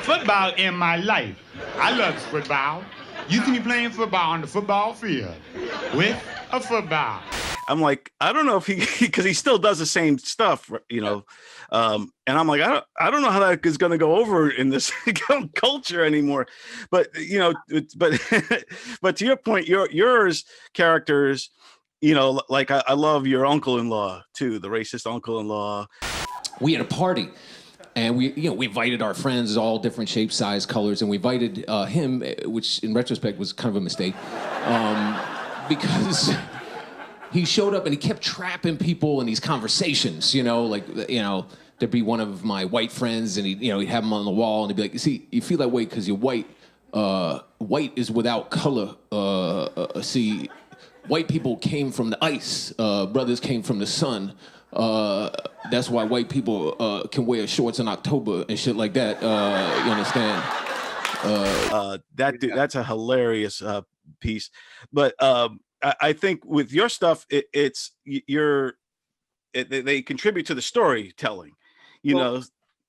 Football in my life. I love football. You see me playing football on the football field with a football. I'm like, I don't know if because he still does the same stuff, and I'm like, I don't know how that is going to go over in this culture anymore. But but to your point, yours characters, like I love your uncle-in-law too, the racist uncle-in-law. We had a party, and we invited our friends, all different shapes, size, colors, and we invited him, which in retrospect was kind of a mistake, because he showed up and he kept trapping people in these conversations, there'd be one of my white friends and he'd have them on the wall and he'd be like, you see, you feel that way because you're white. White is without color. See, white people came from the ice. Brothers came from the sun. That's why white people can wear shorts in October and shit like that. You understand? That's a hilarious piece. But I think with your stuff, they contribute to the storytelling,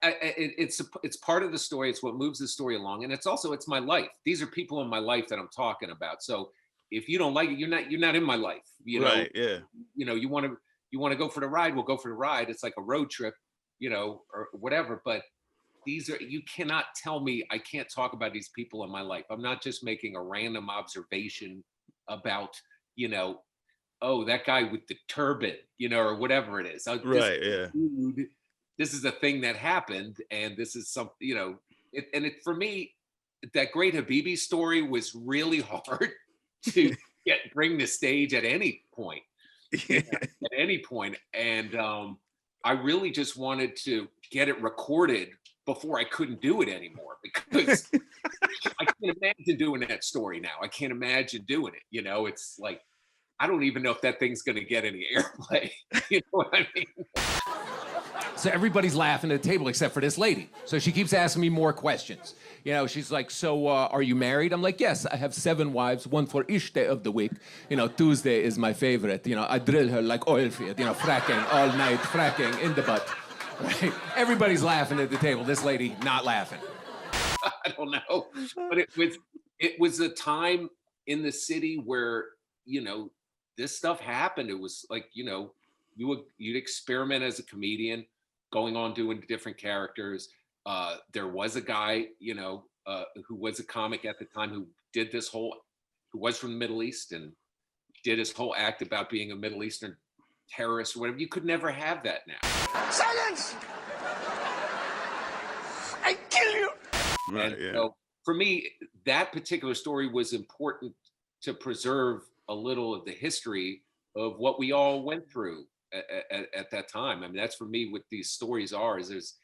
It's part of the story. It's what moves the story along, and it's my life. These are people in my life that I'm talking about. So if you don't like it, you're not in my life. Right? Yeah. You want to go for the ride, we'll go for the ride. It's like a road trip, or whatever. But you cannot tell me I can't talk about these people in my life. I'm not just making a random observation about, oh, that guy with the turban, or whatever it is. Right. Yeah. Dude, this is a thing that happened, and this is something, for me, that Great Habibi story was really hard to bring to stage at any point. At any point. And I really just wanted to get it recorded before I couldn't do it anymore, because I can't imagine doing that story now. I can't imagine doing it. It's like, I don't even know if that thing's going to get any airplay. You know what I mean? So everybody's laughing at the table except for this lady. So she keeps asking me more questions. She's like, so are you married? I'm like, yes, I have 7 wives, one for each day of the week. Tuesday is my favorite. I drill her like oil field, fracking all night, fracking in the butt. Right? Everybody's laughing at the table. This lady not laughing. I don't know. But it was a time in the city where, this stuff happened. It was like, you'd experiment as a comedian, going on doing different characters. There was a guy, who was a comic at the time who was from the Middle East and did his whole act about being a Middle Eastern terrorist or whatever. You could never have that now. Silence! I kill you! Right. And Yeah. so for me, that particular story was important to preserve a little of the history of what we all went through at that time. I mean, that's for me what these stories are, is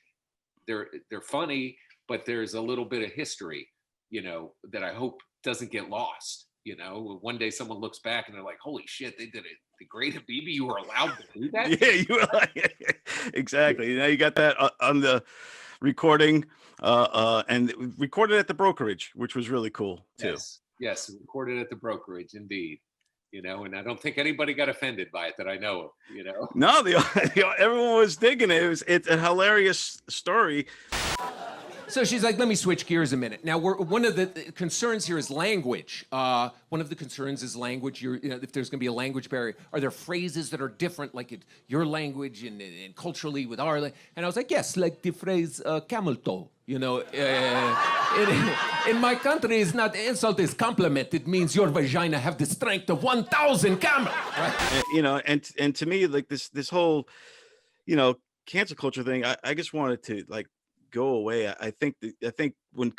they're funny, but there's a little bit of history, that I hope doesn't get lost. One day someone looks back and they're like, holy shit, they did it. The Great Habibi, you were allowed to do that? Yeah, you were like, exactly. Now you got that on the recording, and recorded at the brokerage, which was really cool too. Yes, recorded at the brokerage, indeed. you know, and I don't think anybody got offended by it that I know of, you know. No, everyone was digging it. It's a hilarious story. So she's like, let me switch gears a minute. Now, one of the concerns here is language. One of the concerns is language. If there's going to be a language barrier, are there phrases that are different, like your language and culturally with our language? And I was like, yes, like the phrase camel toe. You know, in my country, it's not insult, it's compliment. It means your vagina have the strength of 1,000 camels. Right? You know, and to me, like this whole, you know, cancel culture thing, I just wanted to like go away. I think when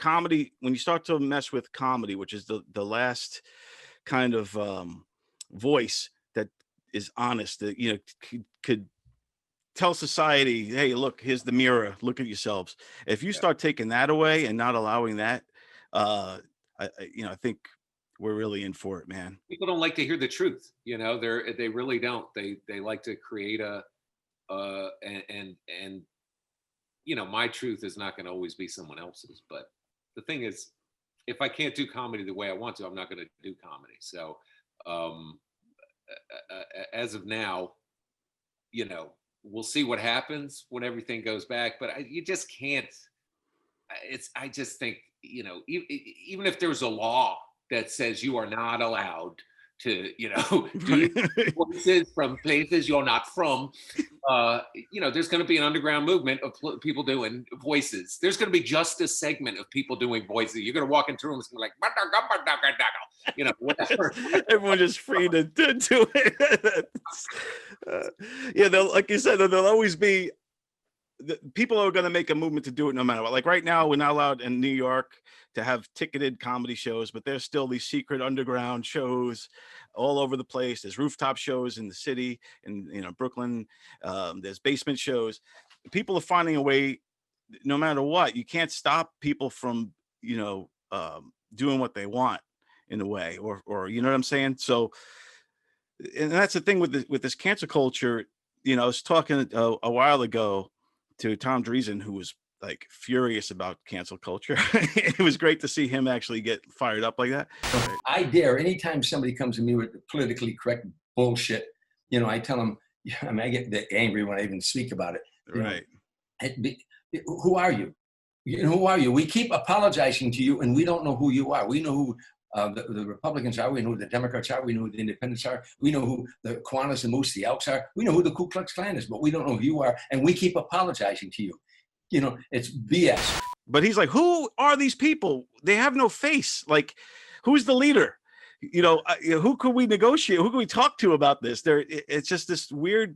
you start to mess with comedy, which is the last kind of voice that is honest, that, you know, could tell society, hey, look, here's the mirror, look at yourselves. If you start taking that away and not allowing that, I think we're really in for it, man. People don't like to hear the truth, you know. They really don't. They like to create and you know, my truth is not going to always be someone else's. But the thing is, if I can't do comedy the way I want to, I'm not going to do comedy. So as of now, you know, we'll see what happens when everything goes back. But you just can't. I just think, you know, even if there's a law that says you are not allowed to, you know, do voices from places you're not from, you know, there's going to be an underground movement of people doing voices. There's going to be just a segment of people doing voices. You're going to walk into rooms and be like, you know, whatever. Everyone's just free to do it. Yeah, like you said, there'll always be people are going to make a movement to do it no matter what. Like right now, we're not allowed in New York to have ticketed comedy shows, but there's still these secret underground shows all over the place. There's rooftop shows in the city, in, you know, Brooklyn. There's basement shows. People are finding a way, no matter what. You can't stop people from, you know, doing what they want in a way, or you know what I'm saying? So, and that's the thing with this cancel culture. You know, I was talking a while ago to Tom Dreesen, who was like furious about cancel culture. It was great to see him actually get fired up like that. I dare, anytime somebody comes to me with politically correct bullshit, you know, I tell them, I mean, I get angry when I even speak about it. Right. Who are you? You know, who are you? We keep apologizing to you and we don't know who you are. We know who the Republicans are. We know who the Democrats are. We know who the Independents are. We know who the Kiwanis, the Moose, the Elks are. We know who the Ku Klux Klan is, but we don't know who you are. And we keep apologizing to you. You know, it's BS. But he's like, who are these people? They have no face. Like, who's the leader? You know, who could we negotiate? Who could we talk to about this? It's just this weird,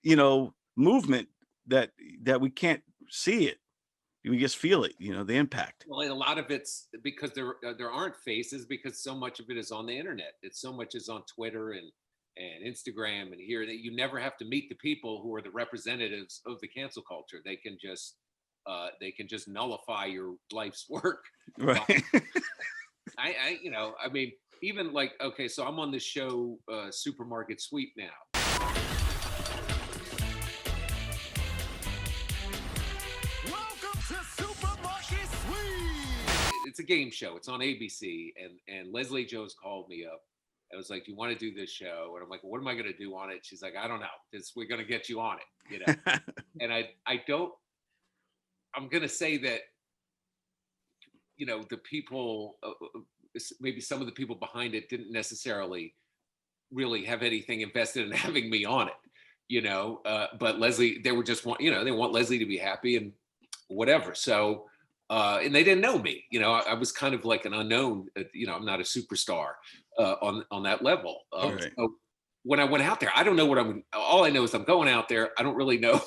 you know, movement that we can't see it. We just feel it, you know, the impact. Well, a lot of it's because there aren't faces, because so much of it is on the internet. It's so much is on Twitter and Instagram and here, that you never have to meet the people who are the representatives of the cancel culture. They can just nullify your life's work. Right. I you know, I mean, even like, okay, so I'm on this show, Supermarket Sweep now. It's a game show. It's on ABC, and Leslie Jones called me up. I was like, "Do you want to do this show?" And I'm like, well, "What am I going to do on it?" She's like, "I don't know. We're going to get you on it, you know." And I'm going to say that, you know, the people, maybe some of the people behind it didn't necessarily really have anything invested in having me on it, you know. But Leslie, they want Leslie to be happy and whatever. So. And they didn't know me, you know. I was kind of like an unknown, you know. I'm not a superstar on that level. Right. So when I went out there, I don't know all I know is I'm going out there. I don't really know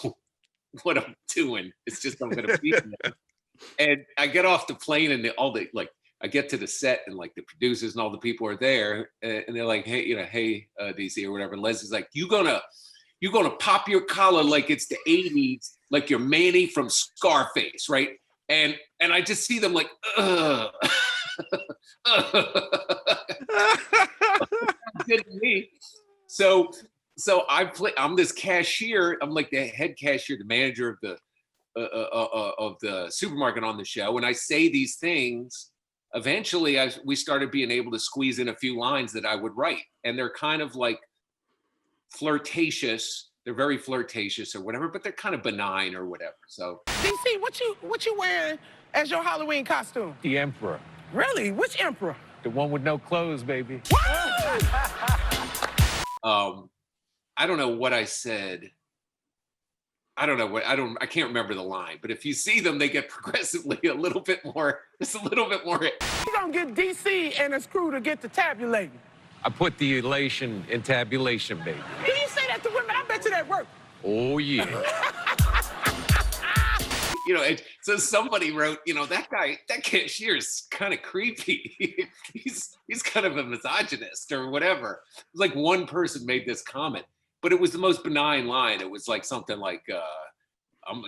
what I'm doing. It's just I'm going to be there. And I get off the plane, and I get to the set, and like the producers and all the people are there, and they're like, "Hey, you know, hey, DC or whatever." And Leslie's like, "You're gonna pop your collar like it's the '80s, like you're Manny from Scarface, right?" And I just see them like, ugh. Me. So I'm this cashier. I'm like the head cashier, the manager of the supermarket on the show. And I say these things eventually we started being able to squeeze in a few lines that I would write, and they're kind of like flirtatious. They're very flirtatious or whatever, but they're kind of benign or whatever. So DC, what you wearing as your Halloween costume? The Emperor. Really? Which emperor? The one with no clothes, baby. I don't know what I said. I can't remember the line, but if you see them, they get progressively a little bit more. You gonna get DC and his crew to get to tabulating. I put the elation in tabulation, baby. Do you say that to women? I bet you that works. Oh, yeah. So somebody wrote, that cashier's kind of creepy. he's kind of a misogynist or whatever. It was like one person made this comment, but it was the most benign line. It was like something like, I'm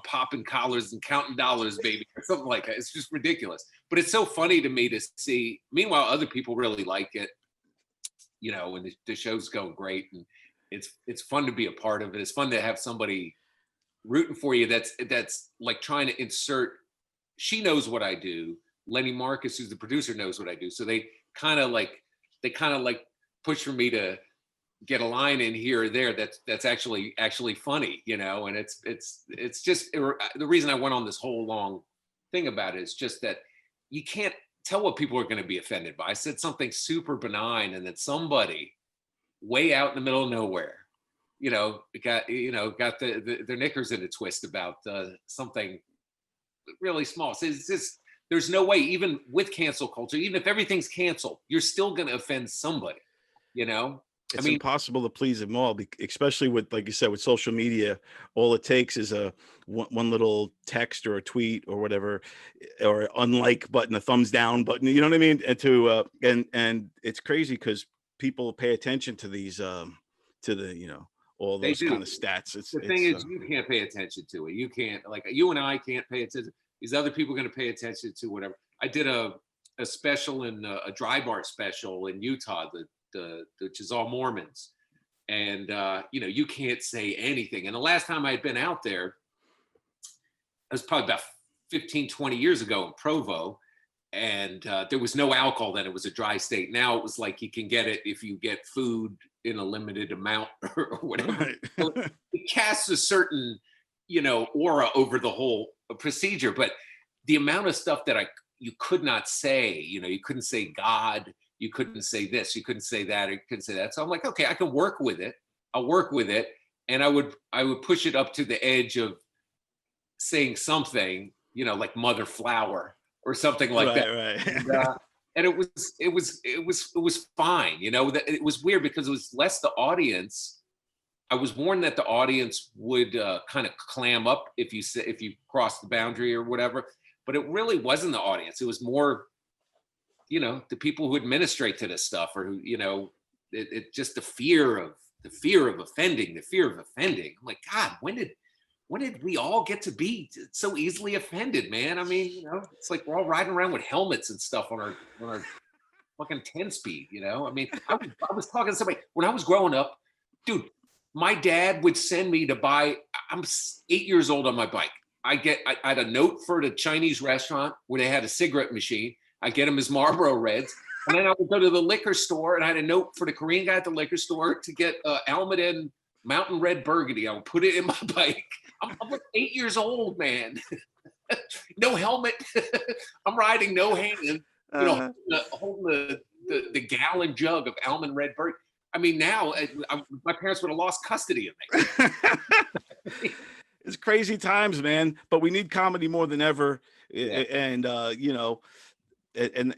popping collars and counting dollars, baby, or something like that. It's just ridiculous. But it's so funny to me to see. Meanwhile, other people really like it, and the show's going great, and it's fun to be a part of it. It's fun to have somebody rooting for you that's like trying to insert. She knows what I do. Lenny Marcus, who's the producer, knows what I do. So they kind of like push for me to get a line in here or there that's actually funny, and it's just the reason I went on this whole long thing about it is just that you can't tell what people are going to be offended by. I said something super benign, and that somebody way out in the middle of nowhere, got their knickers in a twist about something really small. So it's just, there's no way, even with cancel culture, even if everything's canceled, you're still going to offend somebody, It's impossible to please them all, especially with, like you said, with social media. All it takes is one little text or a tweet or whatever, or unlike button, a thumbs down button. You know what I mean? And it's crazy because people pay attention to these, all those kind of stats. The thing is, you can't pay attention to it. You can't, like, you and I can't pay attention. These other people are going to pay attention to whatever. I did a special a dry bar special in Utah, which is all Mormons. And, you can't say anything. And the last time I had been out there, it was probably about 15, 20 years ago in Provo. And there was no alcohol then. It was a dry state. Now it was like you can get it if you get food in a limited amount or whatever. Right. So it casts a certain, aura over the whole procedure. But the amount of stuff that you could not say, you couldn't say God, you couldn't say this, you couldn't say that, or you couldn't say that. So I'm like, okay, I can work with it. I'll work with it. And I would push it up to the edge of saying something, like mother flower or something like that. Right. And it was fine. That it was weird because it was less the audience. I was warned that the audience would kind of clam up if you crossed the boundary or whatever, but it really wasn't the audience. It was more, the people who administrate to this stuff, or who, it just the fear of offending. I'm like, God, when did we all get to be so easily offended, man? I mean, it's like we're all riding around with helmets and stuff on our fucking 10-speed, I mean, I was talking to somebody when I was growing up, dude. My dad would send me to buy. I'm 8 years old on my bike. I had a note for the Chinese restaurant where they had a cigarette machine. I get him his Marlboro Reds. And then I would go to the liquor store, and I had a note for the Korean guy at the liquor store to get Almaden Mountain Red Burgundy. I would put it in my bike. I'm like 8 years old, man. No helmet. I'm riding no hand. Holding the gallon jug of Almond Red Burgundy. I mean, now my parents would have lost custody of me. It's crazy times, man. But we need comedy more than ever, and and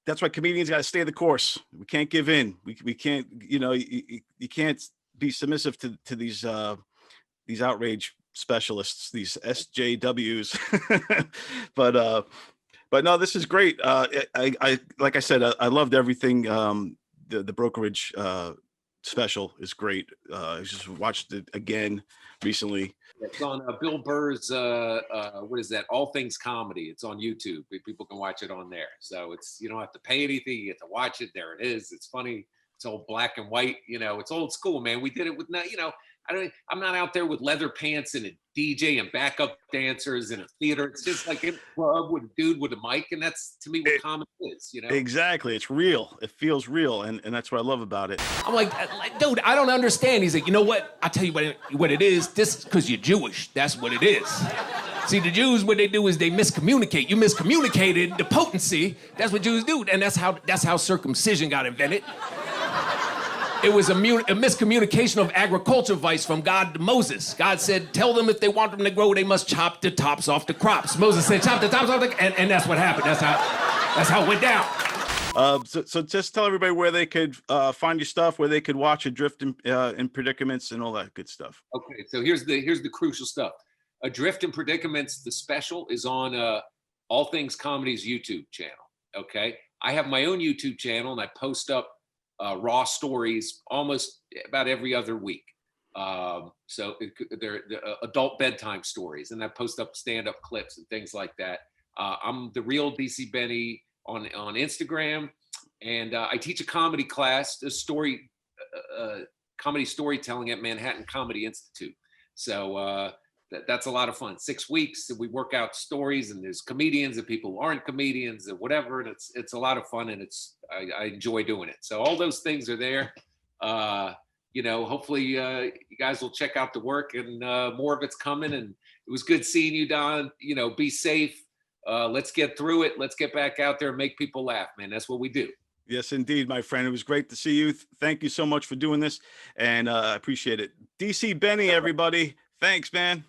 that's why comedians got to stay the course. We can't give in. We can't. You can't be submissive to these outrage specialists, these SJWs. But no, this is great. I like I said, I loved everything. The brokerage special is great. I just watched it again recently. It's on Bill Burr's what is that? All Things Comedy. It's on YouTube. People can watch it on there. So you don't have to pay anything. You get to watch it. There it is. It's funny. It's all black and white. It's old school, man. We did it with I'm not out there with leather pants and a DJ and backup dancers in a theater. It's just like in a club with a dude with a mic, and that's to me what comedy is, you know. Exactly, it's real. It feels real, and that's what I love about it. I'm like, dude, I don't understand. He's like, you know what? I'll tell you what it is. This is because you're Jewish. That's what it is. See, the Jews, what they do is they miscommunicate. You miscommunicated the potency. That's what Jews do, and that's how circumcision got invented. It was a miscommunication of agriculture advice from God to Moses. God said, tell them if they want them to grow, they must chop the tops off the crops. Moses said, chop the tops off and that's what happened. That's how it went down. So just tell everybody where they could find your stuff, where they could watch Adrift in Predicaments and all that good stuff. Okay, so here's the crucial stuff. Adrift in Predicaments, the special is on All Things Comedy's YouTube channel. Okay, I have my own YouTube channel and I post up raw stories almost about every other week. So they're adult bedtime stories, and I post up stand-up clips and things like that. I'm the real DC Benny on Instagram, and I teach a comedy class, comedy storytelling at Manhattan Comedy Institute. So that's a lot of fun. 6 weeks, and we work out stories, and there's comedians and people who aren't comedians and whatever, and it's a lot of fun, and I enjoy doing it. So all those things are there. Hopefully you guys will check out the work, and more of it's coming. And it was good seeing you, Don. Be safe. Let's get through it. Let's get back out there and make people laugh, man. That's what we do. Yes, indeed, my friend. It was great to see you. Thank you so much for doing this, and I appreciate it. DC Benny, everybody. Thanks, man.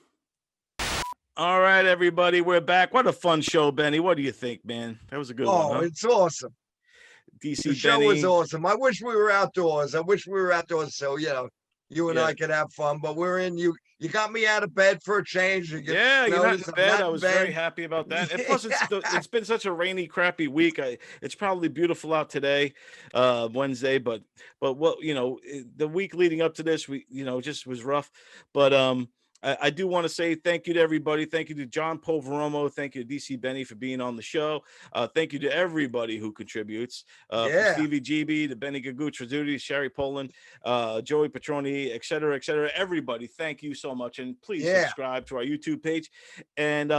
All right, everybody, we're back. What a fun show, Benny. What do you think, man? That was a good one. Oh, it's awesome. DC The show Benny was awesome. I wish we were outdoors. So you and I could have fun. But we're in. You got me out of bed for a change. You're not in bed. I was very happy about that. And plus, it's been such a rainy, crappy week. It's probably beautiful out today, Wednesday. But what the week leading up to this, just was rough. But I do want to say thank you to everybody. Thank you to John Poveromo. Thank you to DC Benny for being on the show. Thank you to everybody who contributes. From Stevie GB to Benny Gaguch, Rizzuti, Sherry Poland, Joey Petroni, et cetera, everybody. Thank you so much. And please subscribe to our YouTube page. And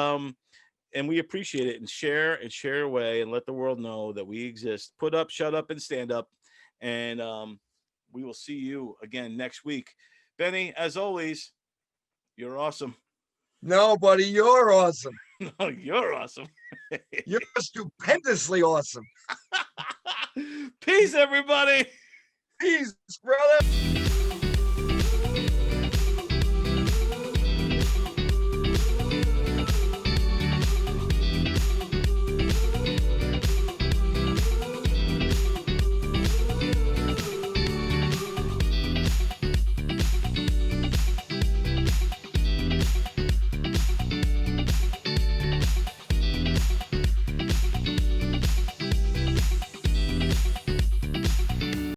we appreciate it. And share away and let the world know that we exist. Put up, shut up, and stand up. And we will see you again next week. Benny, as always, you're awesome. No, buddy, you're awesome. No, you're awesome. You're stupendously awesome. Peace, everybody. Peace, brother.